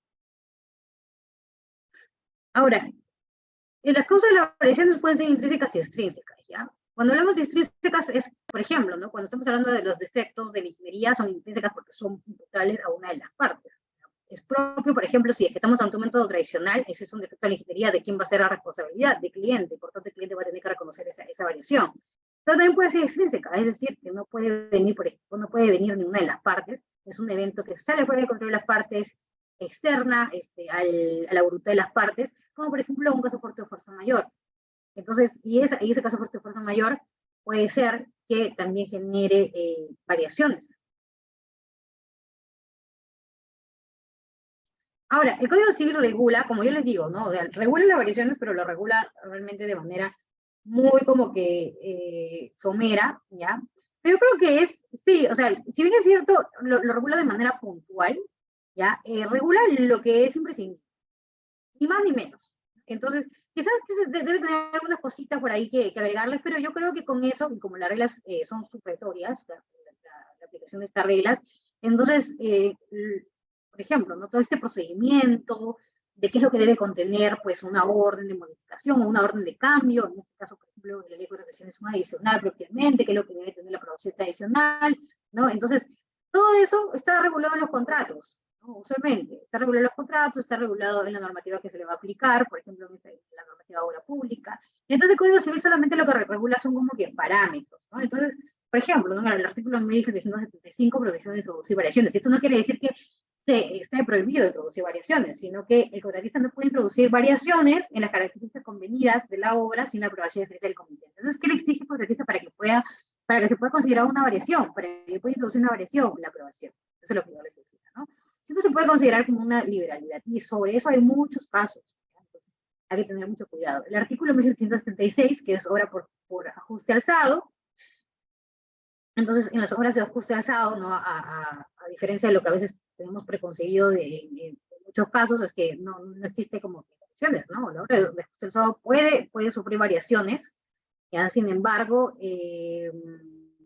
Ahora, las causas de las variaciones pueden ser intrínsecas y extrínsecas, ¿ya? Cuando hablamos de intrínsecas es, por ejemplo, ¿no? Cuando estamos hablando de los defectos de la ingeniería, son intrínsecas porque son imputables a una de las partes. Es propio, por ejemplo, si es que estamos ante un método tradicional, ese es un defecto de la ingeniería, ¿de quién va a ser la responsabilidad? Del cliente, por tanto el cliente va a tener que reconocer esa variación. Pero también puede ser extrínseca, es decir, que no puede venir, por ejemplo, no puede venir ninguna de las partes, es un evento que sale fuera del control de las partes, externa a la voluntad de las partes, como por ejemplo un caso fuerte de fuerza mayor. Entonces, y ese caso fuerte de fuerza mayor puede ser que también genere variaciones. Ahora, el Código Civil regula, como yo les digo, ¿no? O sea, regula las variaciones, pero lo regula realmente de manera muy como que somera, ¿ya? Pero yo creo que sí, o sea, si bien es cierto, lo regula de manera puntual, ¿ya? Regula lo que es imprescindible, ni más ni menos. Entonces, quizás debe tener algunas cositas por ahí que agregarles, pero yo creo que con eso, y como las reglas son supletorias, la aplicación de estas reglas, entonces, por ejemplo, ¿no? Todo este procedimiento de qué es lo que debe contener pues una orden de modificación o una orden de cambio, en este caso, por ejemplo, la ley de contratación es una adicional propiamente, qué es lo que debe tener la aprobación adicional, ¿no? Entonces, todo eso está regulado en los contratos, ¿no? Usualmente, está regulado en los contratos, está regulado en la normativa que se le va a aplicar, por ejemplo, en la normativa de obra pública. Y entonces el Código Civil solamente lo que regula son como que parámetros, ¿no? Entonces, por ejemplo, ¿no? En el artículo 1775 prohibición de introducir variaciones. Esto no quiere decir que esté prohibido introducir variaciones, sino que el contratista no puede introducir variaciones en las características convenidas de la obra sin la aprobación escrita del comité. Entonces, ¿qué le exige el contratista para que se pueda considerar una variación, para que pueda introducir una variación en la aprobación? Eso es lo que yo les decía, ¿no? Esto se puede considerar como una liberalidad, y sobre eso hay muchos casos. Entonces, hay que tener mucho cuidado. El artículo 1776, que es obra por ajuste alzado, entonces, en las obras de ajuste alzado, ¿no? A diferencia de lo que a veces tenemos preconcebido en muchos casos, es que no existe como variaciones, ¿no? La obra de ajuste alzado puede sufrir variaciones, ya, sin embargo,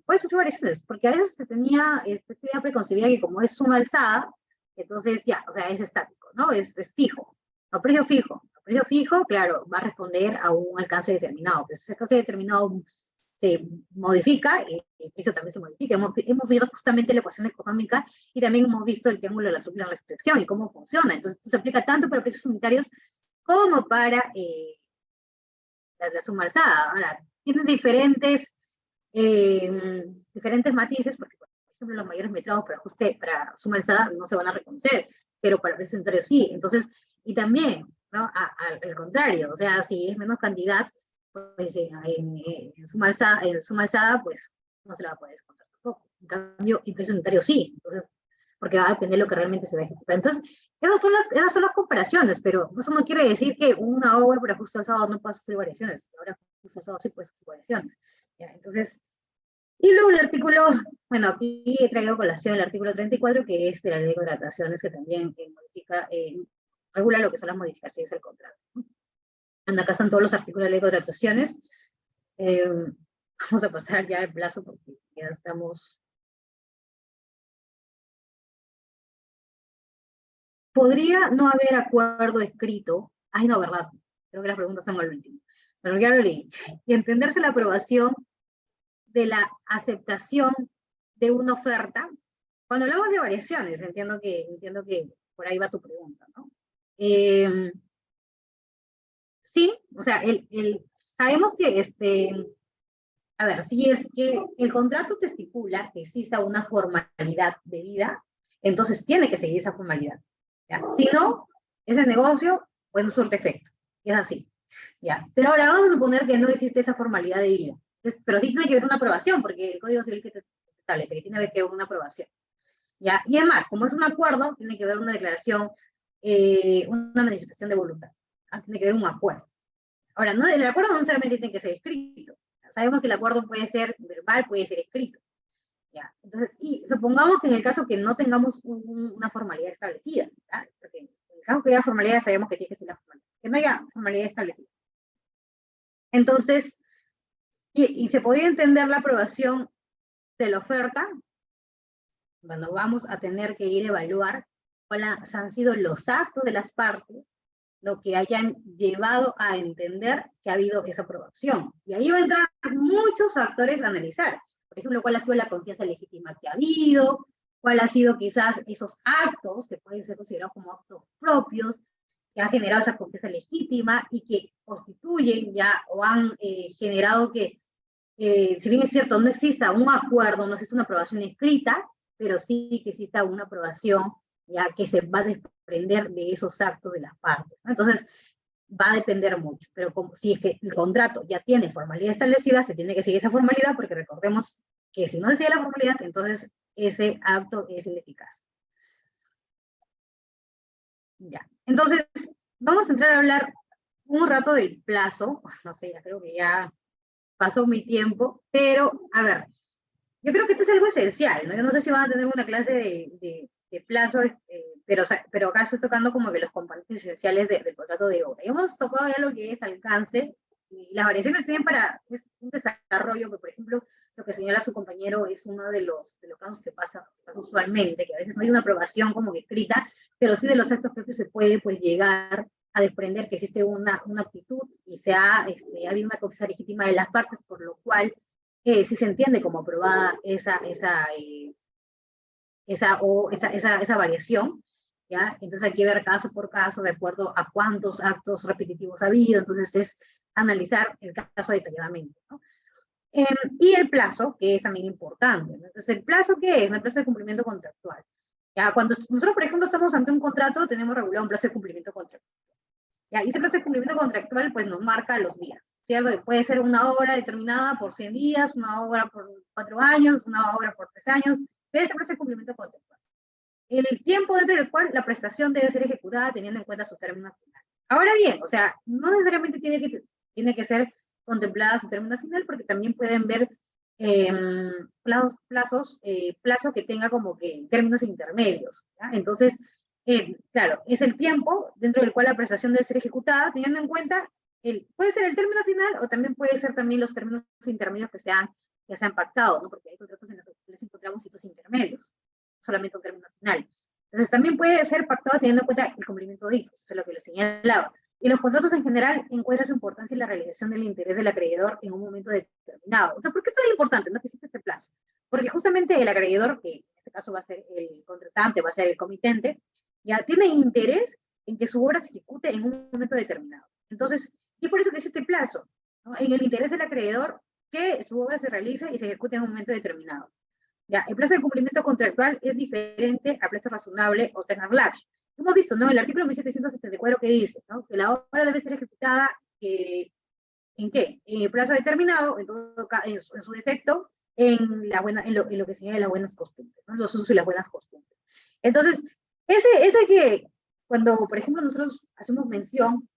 puede sufrir variaciones, porque a veces se tenía esta idea preconcebida que como es suma alzada, entonces ya, o sea, es estático, ¿no? Es fijo, a precio fijo. A precio fijo, claro, va a responder a un alcance determinado, pero si ese alcance determinado se modifica, el precio también se modifica. Hemos visto justamente la ecuación económica y también hemos visto el triángulo de la triple restricción y cómo funciona. Entonces, esto se aplica tanto para precios unitarios como para la suma alzada. Ahora, tienen diferentes matices, porque, por ejemplo, los mayores metrados para ajuste, para suma alzada, no se van a reconocer, pero para precios unitarios sí. Entonces, y también, ¿no? Al contrario, o sea, si es menos cantidad, pues en suma alzada, pues no se la va a poder descontar tampoco. En cambio, en precio unitario sí. Entonces, porque va a depender de lo que realmente se va a ejecutar. Entonces, esas son las comparaciones, pero eso no quiere decir que una obra por ajuste alzado no pueda sufrir variaciones. Ahora, ajuste alzado sí puede sufrir variaciones. ¿Ya? Entonces, y luego el artículo, bueno, aquí he traído a colación el artículo 34, que es de la ley de contrataciones, que también regula lo que son las modificaciones del contrato. Acá están todos los artículos de la ley de contrataciones. Vamos a pasar ya al plazo porque ya estamos. ¿Podría no haber acuerdo escrito? Ay, no, ¿verdad? Creo que las preguntas están al último. Pero ya lo leí. Y entenderse la aprobación de la aceptación de una oferta. Cuando hablamos de variaciones, entiendo que por ahí va tu pregunta, ¿no? Sí, o sea, sabemos que a ver, si es que el contrato te estipula que exista una formalidad debida, entonces tiene que seguir esa formalidad. ¿Ya? Si no, ese negocio, pues no surte efecto. Es así. ¿Ya? Pero ahora vamos a suponer que no existe esa formalidad debida. Entonces, pero sí tiene que haber una aprobación, porque el Código Civil que te establece que tiene que haber una aprobación. ¿Ya? Y además, como es un acuerdo, tiene que haber una declaración, una manifestación de voluntad. ¿Ah? Tiene que haber un acuerdo. Ahora, no, el acuerdo no necesariamente tiene que ser escrito. Sabemos que el acuerdo puede ser verbal, puede ser escrito. ¿Ya? Entonces, y supongamos que en el caso que no tengamos una formalidad establecida, ¿ya? Porque en el caso que haya formalidad, sabemos que tiene que ser la formalidad. Que no haya formalidad establecida. Entonces, y se podría entender la aprobación de la oferta, cuando vamos a tener que ir a evaluar cuáles han sido los actos de las partes, lo que hayan llevado a entender que ha habido esa aprobación. Y ahí va a entrar muchos factores a analizar. Por ejemplo, cuál ha sido la confianza legítima que ha habido, cuál ha sido quizás esos actos que pueden ser considerados como actos propios, que han generado esa confianza legítima y que constituyen ya o han generado que, si bien es cierto, no exista un acuerdo, no existe una aprobación escrita, pero sí que exista una aprobación ya que se va a desprender de esos actos de las partes, ¿no? Entonces, va a depender mucho, pero como, si es que el contrato ya tiene formalidad establecida, se tiene que seguir esa formalidad, porque recordemos que si no se sigue la formalidad, entonces ese acto es ineficaz. Ya, entonces, vamos a entrar a hablar un rato del plazo, no sé, ya creo que ya pasó mi tiempo, pero, a ver, yo creo que esto es algo esencial, ¿no? Yo no sé si van a tener una clase de plazo, pero acá estoy tocando como que los componentes esenciales del contrato de obra. Y hemos tocado ya lo que es alcance, y las variaciones tienen es un desarrollo, que por ejemplo, lo que señala su compañero es uno de los casos que pasa usualmente, que a veces no hay una aprobación como que escrita, pero sí de los actos propios se puede pues llegar a desprender que existe una actitud y ha habido una confianza legítima de las partes, por lo cual sí se entiende como aprobada esa variación. ¿ya? Entonces hay que ver caso por caso, de acuerdo a cuántos actos repetitivos ha habido, entonces es analizar el caso detalladamente, ¿no? Y el plazo, que es también importante, ¿no? Entonces, ¿el plazo qué es? El plazo de cumplimiento contractual. ¿Ya? Cuando nosotros, por ejemplo, estamos ante un contrato, tenemos regulado un plazo de cumplimiento contractual. ¿Ya? Y ese plazo de cumplimiento contractual, pues nos marca los días. ¿Sí? Puede ser una obra determinada por 100 días, una obra por 4 años, una obra por 3 años, pero ese plazo de cumplimiento contractual. El tiempo dentro del cual la prestación debe ser ejecutada teniendo en cuenta su término final. Ahora bien, o sea, no necesariamente tiene que ser contemplada su término final, porque también pueden ver plazo que tenga como que términos intermedios, ¿ya? Entonces, claro, es el tiempo dentro del cual la prestación debe ser ejecutada, teniendo en cuenta, puede ser el término final o también puede ser también los términos intermedios que se han pactado, ¿no? Porque hay contratos en los que les encontramos hitos intermedios, solamente un término final. Entonces, también puede ser pactado teniendo en cuenta el cumplimiento de hitos, eso es lo que les señalaba. Y los contratos en general encuentran su importancia en la realización del interés del acreedor en un momento determinado. O sea, ¿por qué esto es importante? No que existe este plazo. Porque justamente el acreedor, que en este caso va a ser el contratante, va a ser el comitente, ya tiene interés en que su obra se ejecute en un momento determinado. Entonces, y por eso que existe plazo, ¿no? En el interés del acreedor que su obra se realice y se ejecute en un momento determinado. Ya, el plazo de cumplimiento contractual es diferente al plazo razonable o tenor large. Hemos visto, ¿no? El artículo 1774 que dice, ¿no? Que la obra debe ser ejecutada, ¿en qué? En el plazo determinado, en su defecto, en lo que señala las buenas costumbres, ¿no? Los usos y las buenas costumbres. Entonces, eso hay que, cuando, por ejemplo, nosotros hacemos mención,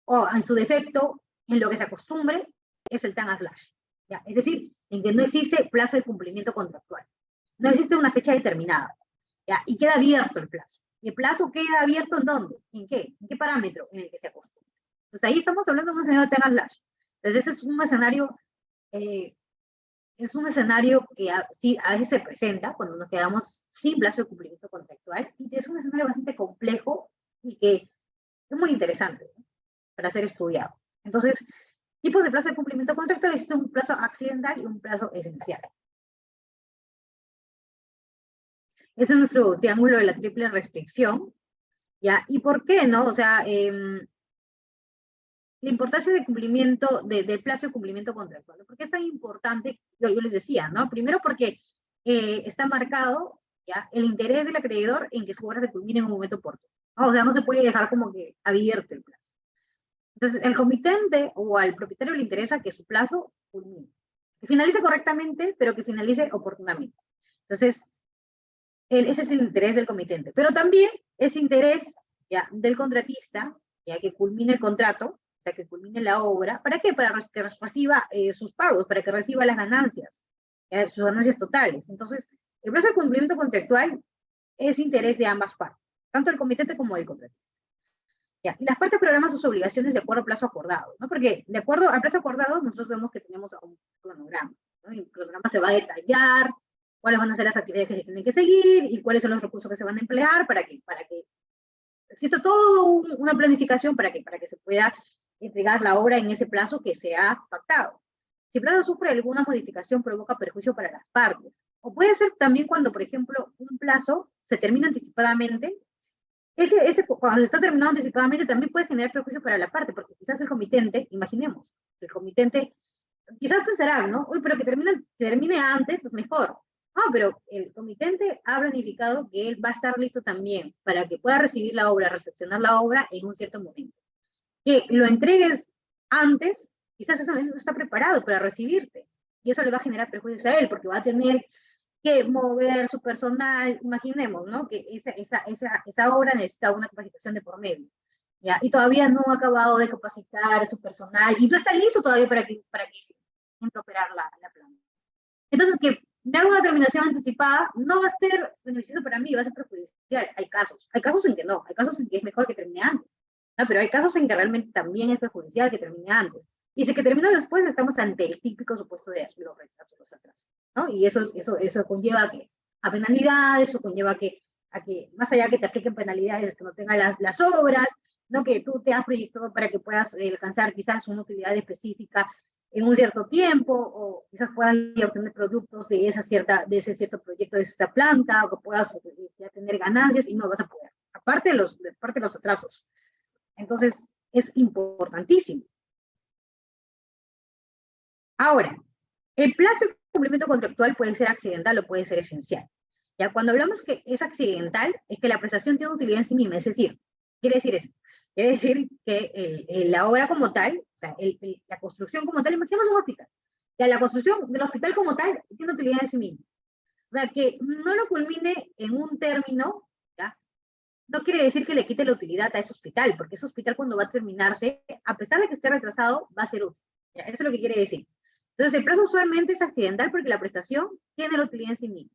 o en su defecto, en lo que se acostumbre, es el TAN slash, ¿ya? Es decir, en que no existe plazo de cumplimiento contractual. No existe una fecha determinada, ¿ya? Y queda abierto el plazo. ¿Y el plazo queda abierto en dónde? ¿En qué? ¿En qué parámetro? En el que se acostumbra. Entonces ahí estamos hablando de un escenario de TAN slash. Entonces ese es un escenario que sí, a veces se presenta cuando nos quedamos sin plazo de cumplimiento contractual, y es un escenario bastante complejo y que es muy interesante, ¿no? Para ser estudiado. Entonces, tipos de plazo de cumplimiento contractual: existe un plazo accidental y un plazo esencial. Este es nuestro triángulo de la triple restricción, ¿ya? ¿Y por qué, no? O sea, la importancia del cumplimiento, del plazo de cumplimiento contractual. ¿Por qué es tan importante? Yo les decía, ¿no? Primero porque está marcado, ¿ya?, el interés del acreedor en que su obra se culmine en un momento oportuno, ¿no? O sea, no se puede dejar como que abierto el plazo. Entonces, el comitente o al propietario le interesa que su plazo culmine, que finalice correctamente, pero que finalice oportunamente. Entonces, ese es el interés del comitente. Pero también es interés, ya, del contratista, ya, que culmine el contrato, o sea, que culmine la obra. ¿Para qué? Para que reciba sus pagos, para que reciba las ganancias, sus ganancias totales. Entonces, el plazo de cumplimiento contractual es interés de ambas partes, tanto del comitente como del contratista. Ya, y las partes programan sus obligaciones de acuerdo al plazo acordado, ¿no? Porque de acuerdo al plazo acordado, nosotros vemos que tenemos un cronograma, ¿no? Y el cronograma se va a detallar cuáles van a ser las actividades que se tienen que seguir y cuáles son los recursos que se van a emplear para que exista toda una planificación para que se pueda entregar la obra en ese plazo que se ha pactado. Si el plazo sufre alguna modificación, provoca perjuicio para las partes. O puede ser también cuando, por ejemplo, un plazo se termina anticipadamente. Cuando se está terminando anticipadamente también puede generar perjuicio para la parte, porque quizás el comitente, imaginemos, el comitente, quizás pensarán, ¿no? Uy, pero que termine antes es mejor. No, pero el comitente ha planificado que él va a estar listo también para que pueda recibir la obra, recepcionar la obra en un cierto momento. Que lo entregues antes, quizás ese momento no está preparado para recibirte, y eso le va a generar perjuicios a él, porque va a tener que mover su personal. Imaginemos, ¿no? Que esa obra necesita una capacitación de por medio, ¿ya? Y todavía no ha acabado de capacitar a su personal, y no está listo todavía para que entre a operar la planta. Entonces, que me haga una terminación anticipada no va a ser beneficioso para mí, va a ser perjudicial. Hay casos en que no, hay casos en que es mejor que termine antes, ¿no? Pero hay casos en que realmente también es perjudicial que termine antes. Y si que termina después, estamos ante el típico supuesto de los retrasos, los atrasos, ¿no? Y eso conlleva a penalidades, eso conlleva a que más allá que te apliquen penalidades, que no tengan las obras, ¿no? Que tú te has proyectado para que puedas alcanzar quizás una utilidad específica en un cierto tiempo, o quizás puedas ya obtener productos de ese cierto proyecto, de esta planta, o que puedas ya tener ganancias y no vas a poder, aparte de los atrasos. Entonces, es importantísimo. Ahora, el plazo de cumplimiento contractual puede ser accidental o puede ser esencial. Ya cuando hablamos que es accidental, es que la prestación tiene utilidad en sí misma, es decir, quiere decir eso. Quiere decir que la obra como tal, o sea, la construcción como tal, imaginemos un hospital. Ya la construcción del hospital como tal tiene utilidad en sí misma. O sea, que no lo culmine en un término, ¿ya? No quiere decir que le quite la utilidad a ese hospital, porque ese hospital cuando va a terminarse, a pesar de que esté retrasado, va a ser útil. ¿Ya? Eso es lo que quiere decir. Entonces, el plazo usualmente es accidental porque la prestación tiene la utilidad en sí misma.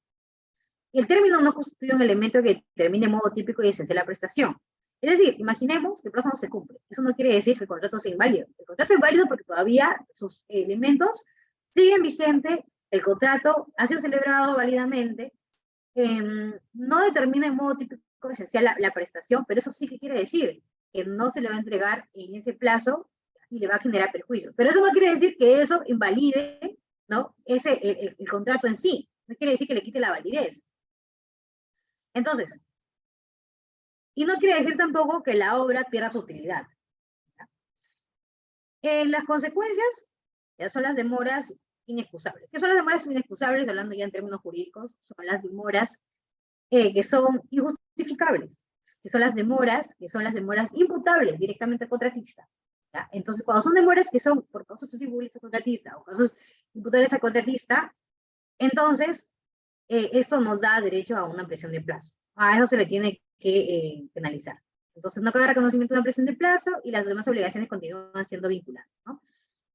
Y el término no constituye un elemento que determine modo típico y esencial la prestación. Es decir, imaginemos que el plazo no se cumple. Eso no quiere decir que el contrato sea inválido. El contrato es válido porque todavía sus elementos siguen vigentes, el contrato ha sido celebrado válidamente, no determina en modo típico y esencial la prestación, pero eso sí que quiere decir que no se le va a entregar en ese plazo y le va a generar perjuicios. Pero eso no quiere decir que eso invalide, ¿no? El contrato en sí. No quiere decir que le quite la validez. Entonces, y no quiere decir tampoco que la obra pierda su utilidad. Las consecuencias ya son las demoras inexcusables. ¿Qué son las demoras inexcusables? Hablando ya en términos jurídicos, son las demoras que son injustificables, que son las demoras imputables directamente al contratista. ¿Ya? Entonces, cuando son demoras que son por causas susceptibles al contratista o causas imputables al contratista, entonces esto nos da derecho a una ampliación de plazo. A eso se le tiene que penalizar. Entonces, no cabe reconocimiento de ampliación de plazo y las demás obligaciones continúan siendo vinculantes, ¿no?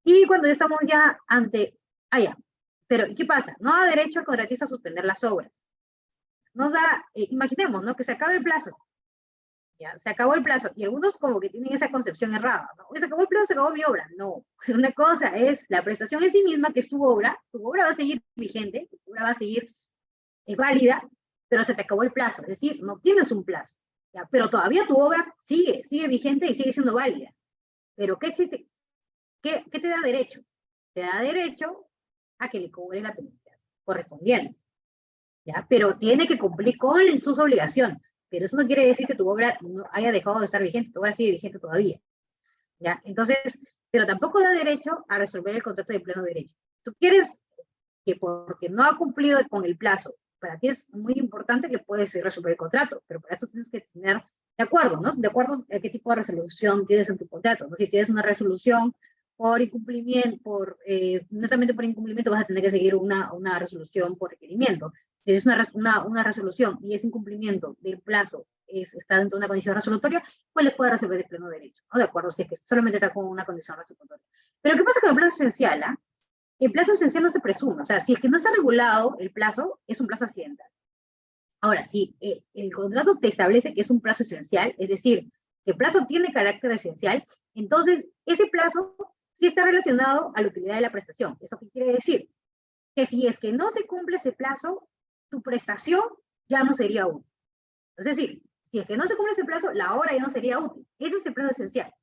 Y cuando ya estamos ya ante, ya, pero ¿qué pasa? No da derecho al contratista a suspender las obras. Nos da, imaginemos, ¿no? Que se acabe el plazo. Ya, se acabó el plazo. Y algunos como que tienen esa concepción errada, ¿no? Se acabó el plazo, se acabó mi obra. No. Una cosa es la prestación en sí misma, que es tu obra va a seguir vigente, tu obra va a seguir válida, pero se te acabó el plazo. Es decir, no tienes un plazo. ¿Ya? Pero todavía tu obra sigue vigente y sigue siendo válida. Pero ¿qué existe? ¿Qué te da derecho? Te da derecho a que le cobre la penalidad correspondiente. ¿Ya? Pero tiene que cumplir con sus obligaciones. Pero eso no quiere decir que tu obra no haya dejado de estar vigente, tu obra sigue vigente todavía. ¿Ya? Entonces, pero tampoco da derecho a resolver el contrato de pleno derecho. Tú quieres que porque no ha cumplido con el plazo, para ti es muy importante que puedes resolver el contrato, pero para eso tienes que tener de acuerdo, ¿no? De acuerdo a qué tipo de resolución tienes en tu contrato, ¿no? Si tienes una resolución por incumplimiento, netamente por incumplimiento, vas a tener que seguir una resolución por requerimiento. Si es una resolución y ese incumplimiento del plazo está dentro de una condición resolutoria, pues le puede resolver de pleno derecho, ¿no? De acuerdo, si es que solamente está con una condición resolutoria. Pero ¿qué pasa con el plazo esencial? El plazo esencial no se presume, o sea, si es que no está regulado el plazo, es un plazo accidental. Ahora, si el contrato te establece que es un plazo esencial, es decir, que el plazo tiene carácter esencial, entonces ese plazo sí está relacionado a la utilidad de la prestación. ¿Eso qué quiere decir? Que si es que no se cumple ese plazo, tu prestación ya no sería útil. Es decir, si es que no se cumple ese plazo, la obra ya no sería útil. Ese es el plazo esencial.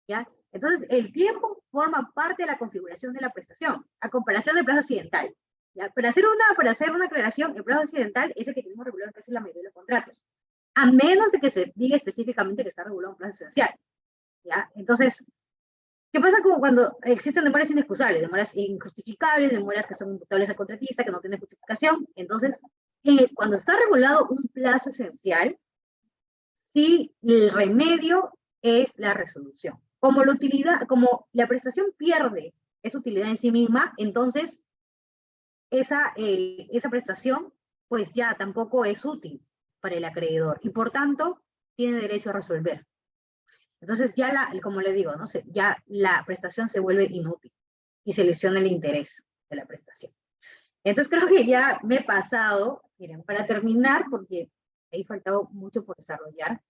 ¿Ya? Entonces, el tiempo forma parte de la configuración de la prestación, a comparación del plazo accidental. ¿Ya? Para hacer una aclaración, el plazo accidental es el que tenemos regulado en casi la mayoría de los contratos, a menos de que se diga específicamente que está regulado un plazo esencial. ¿Ya? Entonces, ¿qué pasa cuando existen demoras inexcusables, demoras injustificables, demoras que son imputables al contratista, que no tienen justificación? Entonces, cuando está regulado un plazo esencial, sí, el remedio es la resolución. Como la prestación pierde esa utilidad en sí misma, entonces esa prestación pues ya tampoco es útil para el acreedor y por tanto tiene derecho a resolver. Entonces ya, como le digo, ¿no? Ya la prestación se vuelve inútil y se lesiona el interés de la prestación. Entonces creo que ya me he pasado, miren, para terminar, porque ahí faltaba mucho por desarrollar,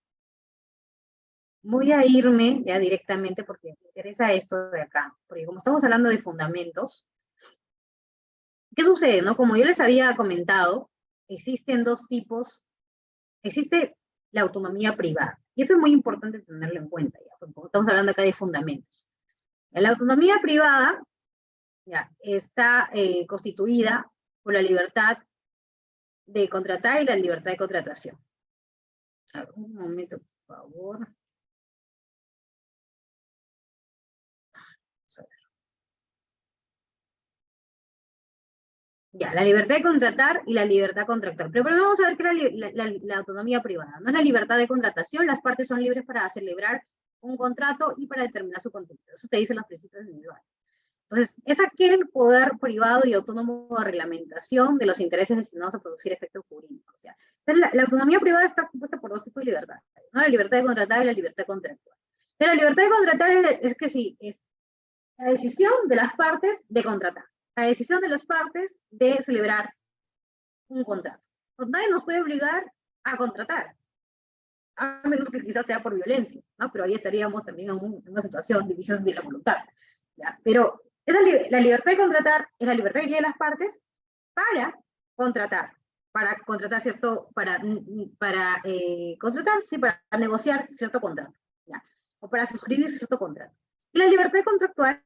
voy a irme ya directamente porque me interesa esto de acá, porque como estamos hablando de fundamentos, ¿qué sucede, no? Como yo les había comentado, existen dos tipos, existe la autonomía privada, y eso es muy importante tenerlo en cuenta, ya, porque como estamos hablando acá de fundamentos. La autonomía privada ya, está constituida por la libertad de contratar y la libertad de contratación. A ver, un momento, por favor. Ya, la libertad de contratar y la libertad contractual. Pero primero vamos a ver qué es la autonomía privada. No es la libertad de contratación, las partes son libres para celebrar un contrato y para determinar su contenido. Eso te dicen los principios individuales. Entonces, es aquel poder privado y autónomo de reglamentación de los intereses destinados a producir efectos jurídicos. O sea, la autonomía privada está compuesta por dos tipos de libertad, ¿no? La libertad de contratar y la libertad contractual. Pero la libertad de contratar es que sí, es la decisión de las partes de contratar, la decisión de las partes de celebrar un contrato. Pues nadie nos puede obligar a contratar, a menos que quizás sea por violencia, ¿no? Pero ahí estaríamos también en una situación de vicios de la voluntad, ¿ya? Pero la libertad de contratar es la libertad que tienen las partes para contratar cierto, para contratar, sí, para negociar cierto contrato, ¿ya? O para suscribir cierto contrato. Y la libertad contractual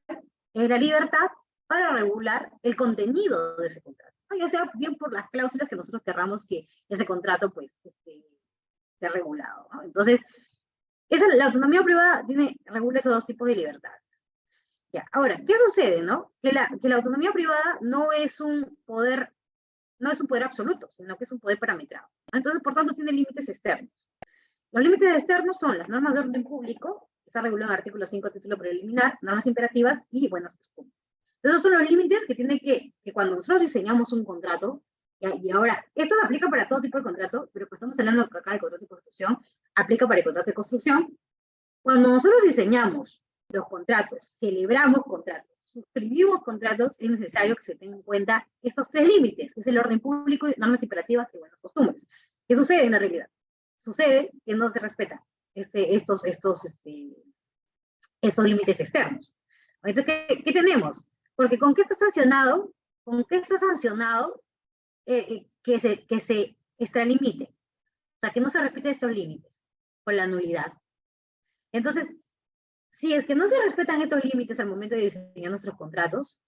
es la libertad para regular el contenido de ese contrato, ¿no? Ya sea bien por las cláusulas que nosotros querramos que ese contrato, pues, sea regulado, ¿no? Entonces, la autonomía privada regula esos dos tipos de libertades. Ya, ahora, ¿qué sucede, no? Que la autonomía privada no es un poder absoluto, sino que es un poder parametrado. Entonces, por tanto, tiene límites externos. Los límites externos son las normas de orden público, que está regulado en el artículo 5, título preliminar, normas imperativas y buenas costumbres. Esos son los límites que tiene que cuando nosotros diseñamos un contrato, y ahora, esto se aplica para todo tipo de contrato, pero pues estamos hablando acá de contrato de construcción, aplica para el contrato de construcción. Cuando nosotros diseñamos los contratos, celebramos contratos, suscribimos contratos, es necesario que se tengan en cuenta estos tres límites, que es el orden público, normas imperativas y buenas costumbres. ¿Qué sucede en la realidad? Sucede que no se respetan estos límites externos. Entonces, ¿qué tenemos? Porque ¿con qué está sancionado? ¿Con qué está sancionado que se extralimite? O sea, que no se respeten estos límites, con la nulidad. Entonces, si es que no se respetan estos límites al momento de diseñar nuestros contratos,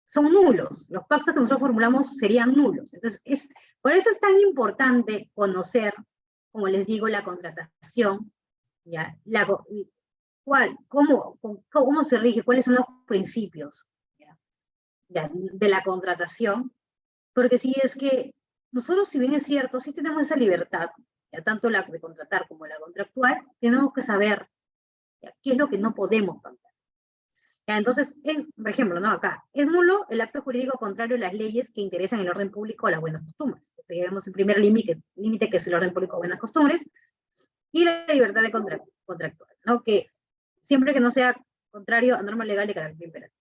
son nulos. Los pactos que nosotros formulamos serían nulos. Entonces, por eso es tan importante conocer, como les digo, la contratación, ¿ya? Cómo se rige, cuáles son los principios, ¿ya? De la contratación, porque si es que nosotros, si bien es cierto, sí tenemos esa libertad, ¿ya? Tanto la de contratar como la contractual, tenemos que saber, ¿ya? Qué es lo que no podemos pactar. Entonces, por ejemplo, ¿no? Acá, es nulo el acto jurídico contrario a las leyes que interesan el orden público o las buenas costumbres. Ya vemos el primer límite, que es el orden público o buenas costumbres, y la libertad de contractual, ¿no? Que siempre que no sea contrario a norma legal de carácter imperativo.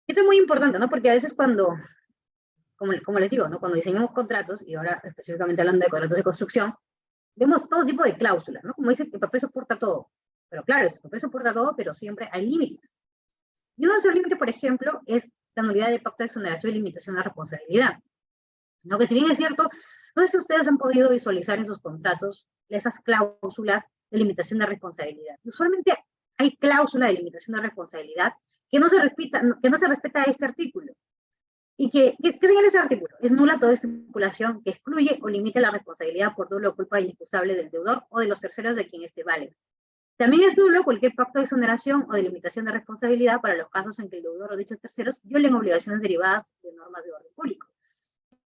Esto es muy importante, ¿no? Porque a veces como les digo, ¿no? Cuando diseñamos contratos, y ahora específicamente hablando de contratos de construcción, vemos todo tipo de cláusulas, ¿no? Como dice, el papel soporta todo. Pero claro, el papel soporta todo, pero siempre hay límites. Y uno de esos límites, por ejemplo, es la nulidad de pacto de exoneración y limitación a la responsabilidad. ¿No? Que si bien es cierto, no sé si ustedes han podido visualizar en sus contratos esas cláusulas de limitación de responsabilidad. Usualmente hay cláusulas de limitación de responsabilidad que no se respeta este artículo. ¿Y qué señala ese artículo? Es nula toda estipulación que excluye o limite la responsabilidad por dolo o culpa inexcusable del deudor o de los terceros de quien esté vale. También es nulo cualquier pacto de exoneración o de limitación de responsabilidad para los casos en que el deudor o dichos terceros violen obligaciones derivadas de normas de orden público.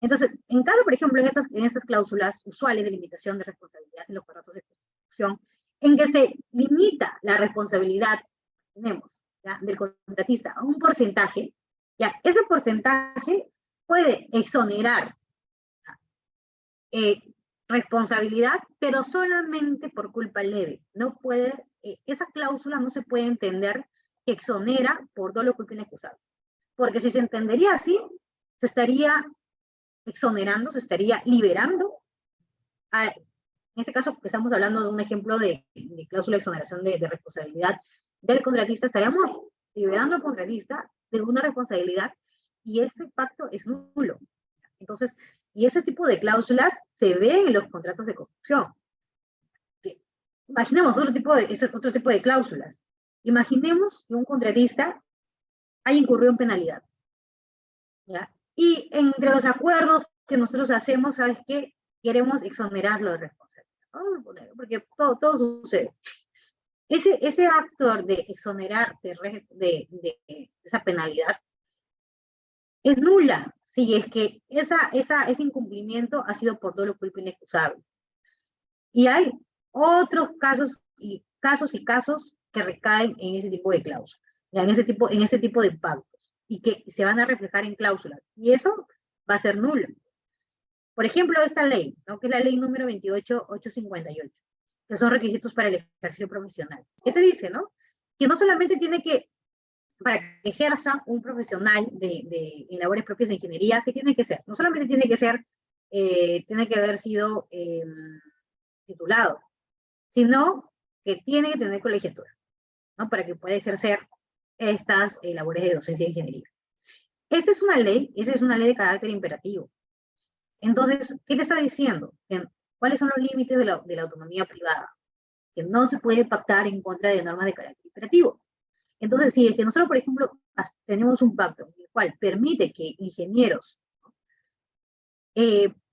Entonces, en caso, por ejemplo, en estas cláusulas usuales de limitación de responsabilidad en los contratos de construcción, en que se limita la responsabilidad, tenemos, ¿ya? Del contratista a un porcentaje, ya, ese porcentaje puede exonerar responsabilidad, pero solamente por culpa leve. No puede, esa cláusula no se puede entender que exonera por dolo, culpa inexcusable. Porque si se entendería así, se estaría exonerando, se estaría liberando. En este caso, que estamos hablando de un ejemplo de cláusula de exoneración de responsabilidad del contratista, estaríamos liberando al contratista de una responsabilidad y ese pacto es nulo. Entonces, y ese tipo de cláusulas se ven en los contratos de construcción. Imaginemos otro tipo de cláusulas. Imaginemos que un contratista haya incurrido en penalidad. ¿Ya? Y entre los acuerdos que nosotros hacemos, ¿sabes qué? Queremos exonerarlo de responsabilidad. Vamos a poner, porque todo sucede. Ese acto de exonerar de esa penalidad es nula si es que ese incumplimiento ha sido por dolo, culpa inexcusable. Y hay otros casos que recaen en ese tipo de cláusulas, en ese tipo de pactos, y que se van a reflejar en cláusulas. Y eso va a ser nulo. Por ejemplo, esta ley, ¿no? Que es la ley número 28858, que son requisitos para el ejercicio profesional. ¿Qué te dice, no? Que no solamente tiene que, para que ejerza un profesional en labores propias de ingeniería, ¿qué tiene que ser? No solamente tiene que ser, tiene que haber sido titulado, sino que tiene que tener colegiatura, ¿no? Para que pueda ejercer estas labores de docencia de ingeniería. Esa es una ley de carácter imperativo. Entonces, ¿qué te está diciendo? ¿Cuáles son los límites de la autonomía privada? Que no se puede pactar en contra de normas de carácter imperativo. Entonces, si es que nosotros, por ejemplo, tenemos un pacto en el cual permite que ingenieros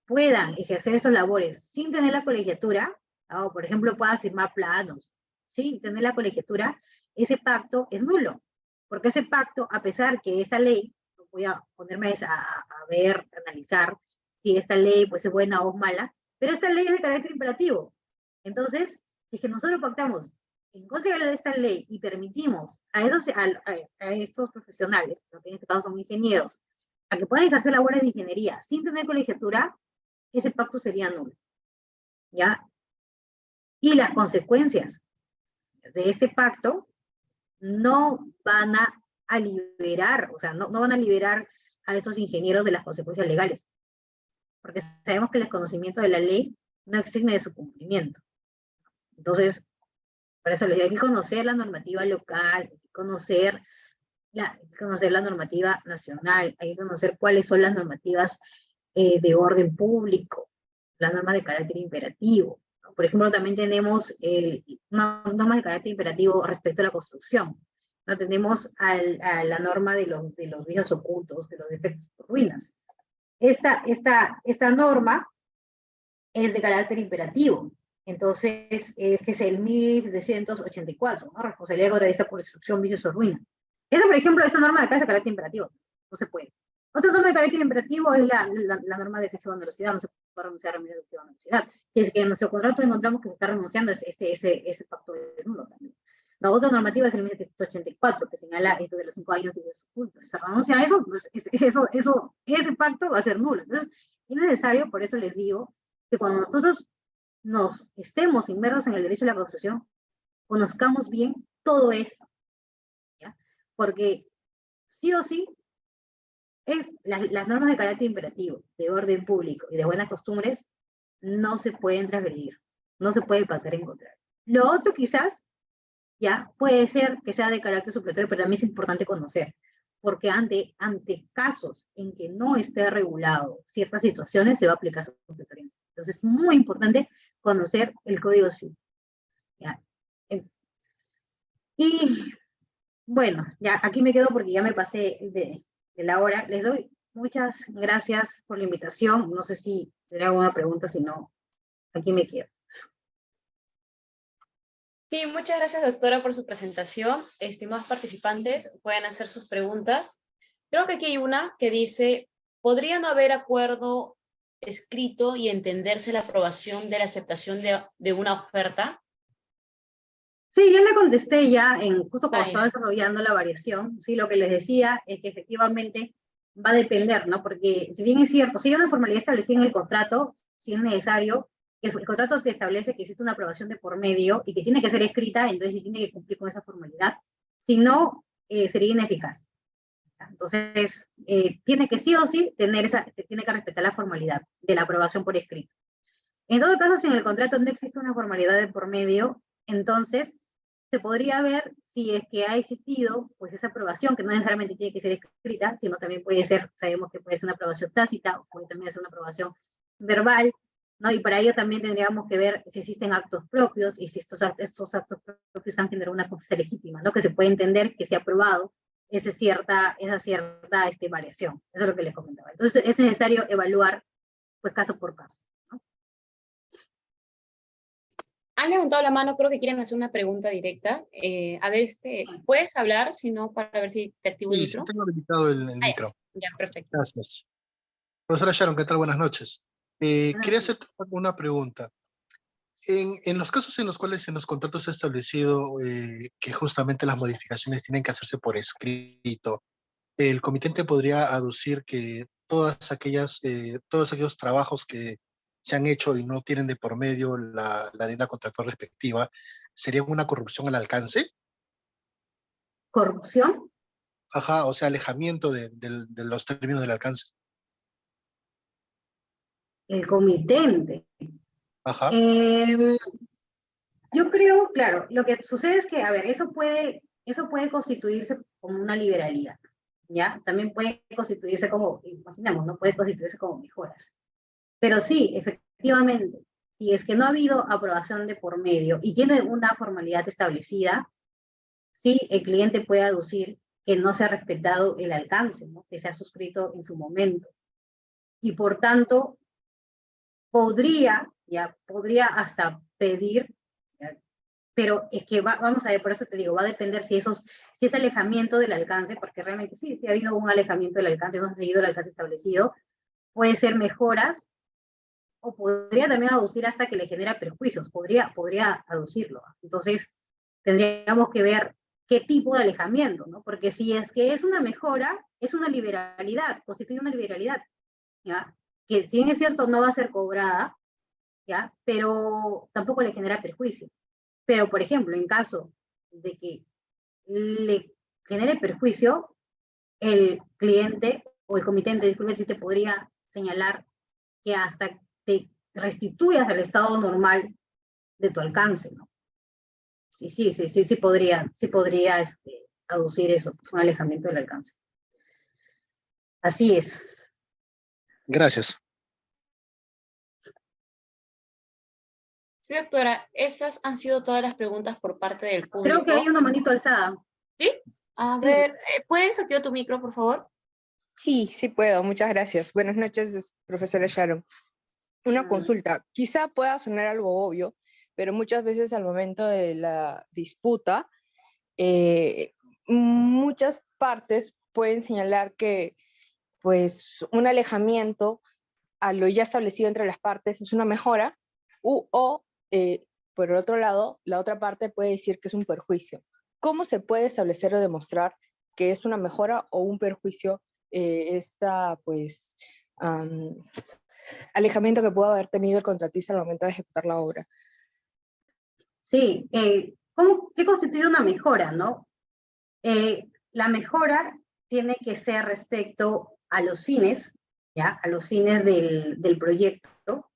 puedan ejercer estas labores sin tener la colegiatura, o por ejemplo, puedan firmar planos sin tener la colegiatura, ese pacto es nulo. Porque ese pacto, a pesar que esta ley, voy a ponerme a ver, a analizar si esta ley pues, es buena o mala, pero esta ley es de carácter imperativo. Entonces, si es que nosotros pactamos en contra de esta ley y permitimos a estos profesionales, que en este caso son ingenieros, a que puedan ejercer labores de ingeniería sin tener colegiatura, ese pacto sería nulo. ¿Ya? Y las consecuencias de este pacto no van a liberar, o sea, no van a liberar a estos ingenieros de las consecuencias legales, porque sabemos que el desconocimiento de la ley no exime de su cumplimiento. Entonces, por eso les digo, hay que conocer la normativa local, hay que conocer la normativa nacional, hay que conocer cuáles son las normativas de orden público, las normas de carácter imperativo. ¿No? Por ejemplo, también tenemos una norma de carácter imperativo respecto a la construcción. ¿No? Tenemos a la norma de los bienes ocultos, de los defectos por ruinas. Esta norma es de carácter imperativo. Entonces, que es el 1784, ¿no? Responsabilidad contradicta por destrucción, vicios o ruina. Esa, por ejemplo, esta norma de acá es de carácter imperativo. No se puede. Otra norma de carácter imperativo es la norma de gestión de velocidad. No se puede renunciar a reuniones de gestión de velocidad. Si es que en nuestro contrato encontramos que se está renunciando, ese pacto es nulo también. La otra normativa es el 1784, que señala esto de los 5 años de ocultos. Si se renuncia a eso, pues ese pacto va a ser nulo. Entonces, es necesario, por eso les digo, que cuando nosotros nos estemos inmersos en el derecho a la construcción, conozcamos bien todo esto, ¿ya? Porque sí o sí, las normas de carácter imperativo, de orden público y de buenas costumbres, no se pueden transgredir, no se puede pactar en contra. Lo otro quizás, ya, puede ser que sea de carácter supletorio, pero también es importante conocer, porque ante casos en que no esté regulado ciertas situaciones, se va a aplicar supletoriamente. Entonces, es muy importante conocer el Código Civil. ¿Ya? Y bueno, ya aquí me quedo porque ya me pasé de la hora. Les doy muchas gracias por la invitación. No sé si tendrá alguna pregunta, si no, aquí me quedo. Sí, muchas gracias, doctora, por su presentación. Estimados participantes, pueden hacer sus preguntas. Creo que aquí hay una que dice, ¿podría no haber acuerdo escrito y entenderse la aprobación de la aceptación de una oferta? Sí, yo le contesté ya, justo cuando estaba desarrollando la variación, sí, lo que les decía es que efectivamente va a depender, ¿no? Porque si bien es cierto, si hay una formalidad establecida en el contrato, si es necesario, el contrato te establece que existe una aprobación de por medio y que tiene que ser escrita, entonces sí tiene que cumplir con esa formalidad, si no, sería ineficaz. Entonces, tiene que sí o sí tiene que respetar la formalidad de la aprobación por escrito. En todo caso, si en el contrato no existe una formalidad de por medio, entonces se podría ver si es que ha existido pues esa aprobación, que no necesariamente tiene que ser escrita, sino también puede ser, sabemos que puede ser una aprobación tácita, o puede también ser una aprobación verbal, ¿no? Y para ello también tendríamos que ver si existen actos propios y si estos actos propios han generado una confianza legítima, ¿no? Que se puede entender que se ha aprobado esa cierta variación. Eso es lo que les comentaba. Entonces es necesario evaluar pues caso por caso, ¿no? Han levantado la mano, creo que quieren hacer una pregunta directa. A ver, ¿puedes hablar? Si no, para ver si te activo el Sí, sí micro. tengo habilitado el Ah, micro. ya, perfecto. Gracias. Profesora Sharon, ¿qué tal? Buenas noches. Quería hacerte una pregunta. En los casos en los cuales en los contratos se ha establecido que justamente las modificaciones tienen que hacerse por escrito, el comitente podría aducir que todos aquellos trabajos que se han hecho y no tienen de por medio la adenda contractual respectiva, ¿sería una corrupción al alcance? ¿Corrupción? Ajá, o sea, alejamiento de los términos del alcance. El comitente. Ajá. Yo creo, claro, lo que sucede es que, a ver, eso puede constituirse como una liberalidad, ¿ya? También puede constituirse como, imaginemos, ¿no? Puede constituirse como mejoras. Pero sí, efectivamente, si es que no ha habido aprobación de por medio y tiene una formalidad establecida, sí, el cliente puede aducir que no se ha respetado el alcance, ¿no? Que se ha suscrito en su momento. Y por tanto, podría hasta pedir, ¿ya? Pero es que vamos a ver, por eso te digo, va a depender si es alejamiento del alcance, porque realmente sí ha habido un alejamiento del alcance, no ha seguido el alcance establecido, puede ser mejoras, o podría también aducir hasta que le genera perjuicios, podría aducirlo. Entonces, tendríamos que ver qué tipo de alejamiento, ¿no? Porque si es que es una mejora, es una liberalidad, constituye una liberalidad, ¿ya? Que si bien es cierto no va a ser cobrada, ¿ya? Pero tampoco le genera perjuicio. Pero, por ejemplo, en caso de que le genere perjuicio, el cliente o el comitente, disculpe, si te podría señalar que hasta te restituyas al estado normal de tu alcance, ¿no? Sí podría aducir eso, es un alejamiento del alcance. Así es. Gracias. Sí, doctora, esas han sido todas las preguntas por parte del público. Creo que hay una manito alzada. ¿Sí? A ver, ¿puedes activar tu micro, por favor? Sí, sí puedo. Muchas gracias. Buenas noches, profesora Sharon. Una consulta. Quizá pueda sonar algo obvio, pero muchas veces al momento de la disputa, muchas partes pueden señalar que pues, un alejamiento a lo ya establecido entre las partes es una mejora, por el otro lado, la otra parte puede decir que es un perjuicio. ¿Cómo se puede establecer o demostrar que es una mejora o un perjuicio pues, alejamiento que pudo haber tenido el contratista al momento de ejecutar la obra? Sí, ¿qué constituye una mejora, no? La mejora tiene que ser respecto a los fines, ¿ya? A los fines del proyecto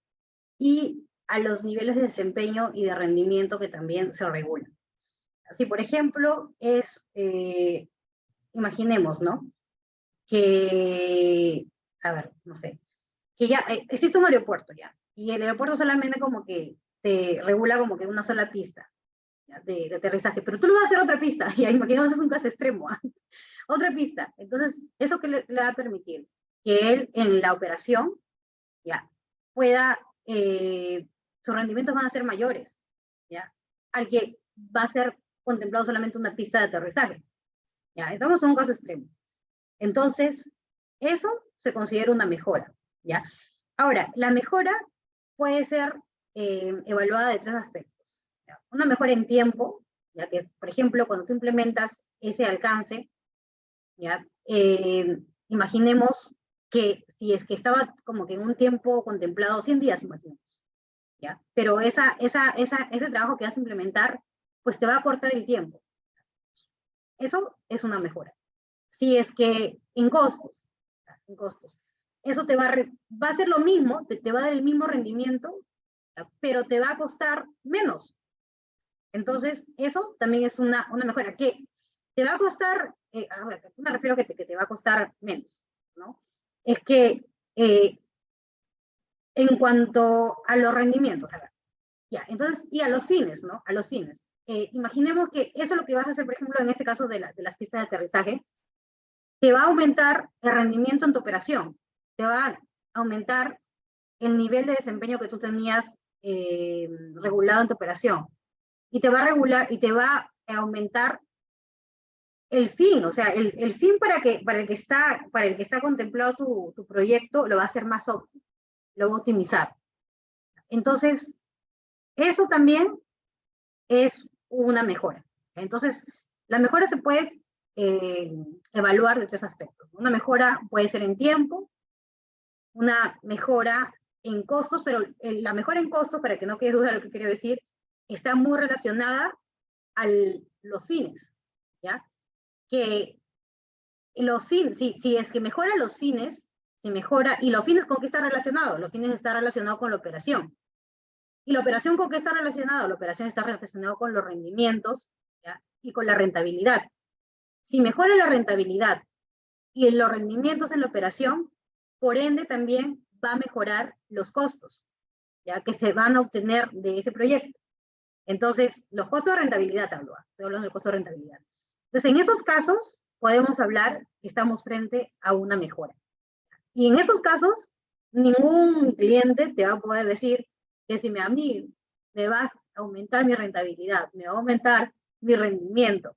y a los niveles de desempeño y de rendimiento que también se regulan. Así, por ejemplo, imaginemos, ¿no? Que, a ver, no sé, que ya existe un aeropuerto ya, y el aeropuerto solamente como que te regula como que una sola pista, ¿ya? De aterrizaje, pero tú lo vas a hacer otra pista, y imaginemos es un caso extremo, ¿eh? Otra pista. Entonces, ¿eso que le va a permitir? Que él en la operación ya pueda, sus rendimientos van a ser mayores, ¿ya? Al que va a ser contemplado solamente una pista de aterrizaje. ¿Ya? Estamos en un caso extremo. Entonces, eso se considera una mejora, ¿ya? Ahora, la mejora puede ser evaluada de tres aspectos, ¿ya? Una mejora en tiempo, ya que, por ejemplo, cuando tú implementas ese alcance, ¿ya? Imaginemos que si es que estaba como que en un tiempo contemplado, 100 días, imaginemos, ¿ya? Pero ese trabajo que vas a implementar, pues te va a cortar el tiempo. Eso es una mejora. Si es que en costos, eso va a ser lo mismo, te va a dar el mismo rendimiento, pero te va a costar menos. Entonces, eso también es una mejora. Que te va a costar, a ver, me refiero a que te va a costar menos, ¿no? Es que en cuanto a los rendimientos, a ver, ya, entonces, y a los fines, ¿no? A los fines. Imaginemos que eso es lo que vas a hacer, por ejemplo, en este caso de las pistas de aterrizaje, te va a aumentar el rendimiento en tu operación, te va a aumentar el nivel de desempeño que tú tenías regulado en tu operación, y te va a regular, y te va a aumentar el fin, o sea, el fin para el que está contemplado tu proyecto, lo va a hacer más óptimo, lo va a optimizar. Entonces, eso también es una mejora. Entonces, la mejora se puede evaluar de 3 aspectos. Una mejora puede ser en tiempo, una mejora en costos, pero la mejora en costos, para que no quede duda de lo que quiero decir, está muy relacionada a los fines, ¿ya? Que los fines, si es que mejora los fines, si mejora, y los fines con qué está relacionado, los fines está relacionado con la operación. ¿Y la operación con qué está relacionada? La operación está relacionada con los rendimientos, ¿ya? Y con la rentabilidad. Si mejora la rentabilidad y los rendimientos en la operación, por ende también va a mejorar los costos, ya que se van a obtener de ese proyecto. Entonces, los costos de rentabilidad estoy hablando del costo de rentabilidad. Entonces, en esos casos, podemos hablar que estamos frente a una mejora. Y en esos casos, ningún cliente te va a poder decir que si a mí me va a aumentar mi rentabilidad, me va a aumentar mi rendimiento,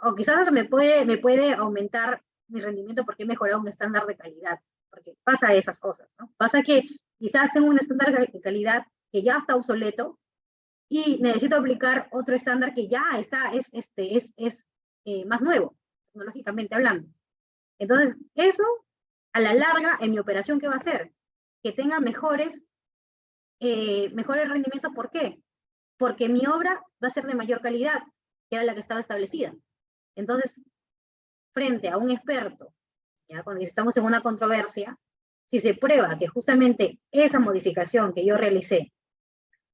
o quizás me puede aumentar mi rendimiento porque he mejorado un estándar de calidad, porque pasa esas cosas, ¿no? Pasa que quizás tengo un estándar de calidad que ya está obsoleto y necesito aplicar otro estándar que ya está, es más nuevo, tecnológicamente hablando. Entonces, eso, a la larga, en mi operación, ¿qué va a hacer? Que tenga mejores rendimientos. ¿Por qué? Porque mi obra va a ser de mayor calidad, que era la que estaba establecida. Entonces, frente a un experto, ¿ya? Cuando estamos en una controversia, si se prueba que justamente esa modificación que yo realicé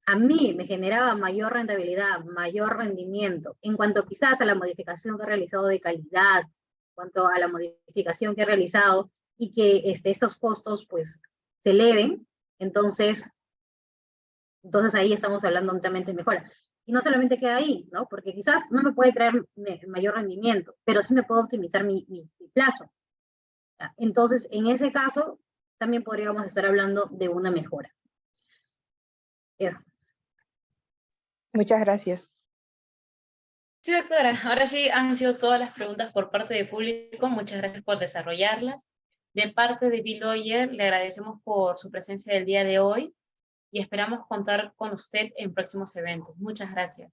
a mí me generaba mayor rentabilidad, mayor rendimiento, en cuanto quizás a la modificación que he realizado de calidad, en cuanto a la modificación que he realizado, y que estos costos pues se eleven, entonces ahí estamos hablando netamente de mejora. Y no solamente queda ahí, ¿no? Porque quizás no me puede traer mayor rendimiento, pero sí me puedo optimizar mi plazo. ¿Ya? Entonces, en ese caso, también podríamos estar hablando de una mejora. Eso. Muchas gracias. Sí, doctora, ahora sí han sido todas las preguntas por parte del público. Muchas gracias por desarrollarlas. De parte de B-Lawyer, le agradecemos por su presencia el día de hoy y esperamos contar con usted en próximos eventos. Muchas gracias.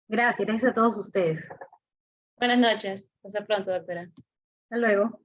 Gracias a todos ustedes. Buenas noches. Hasta pronto, doctora. Hasta luego.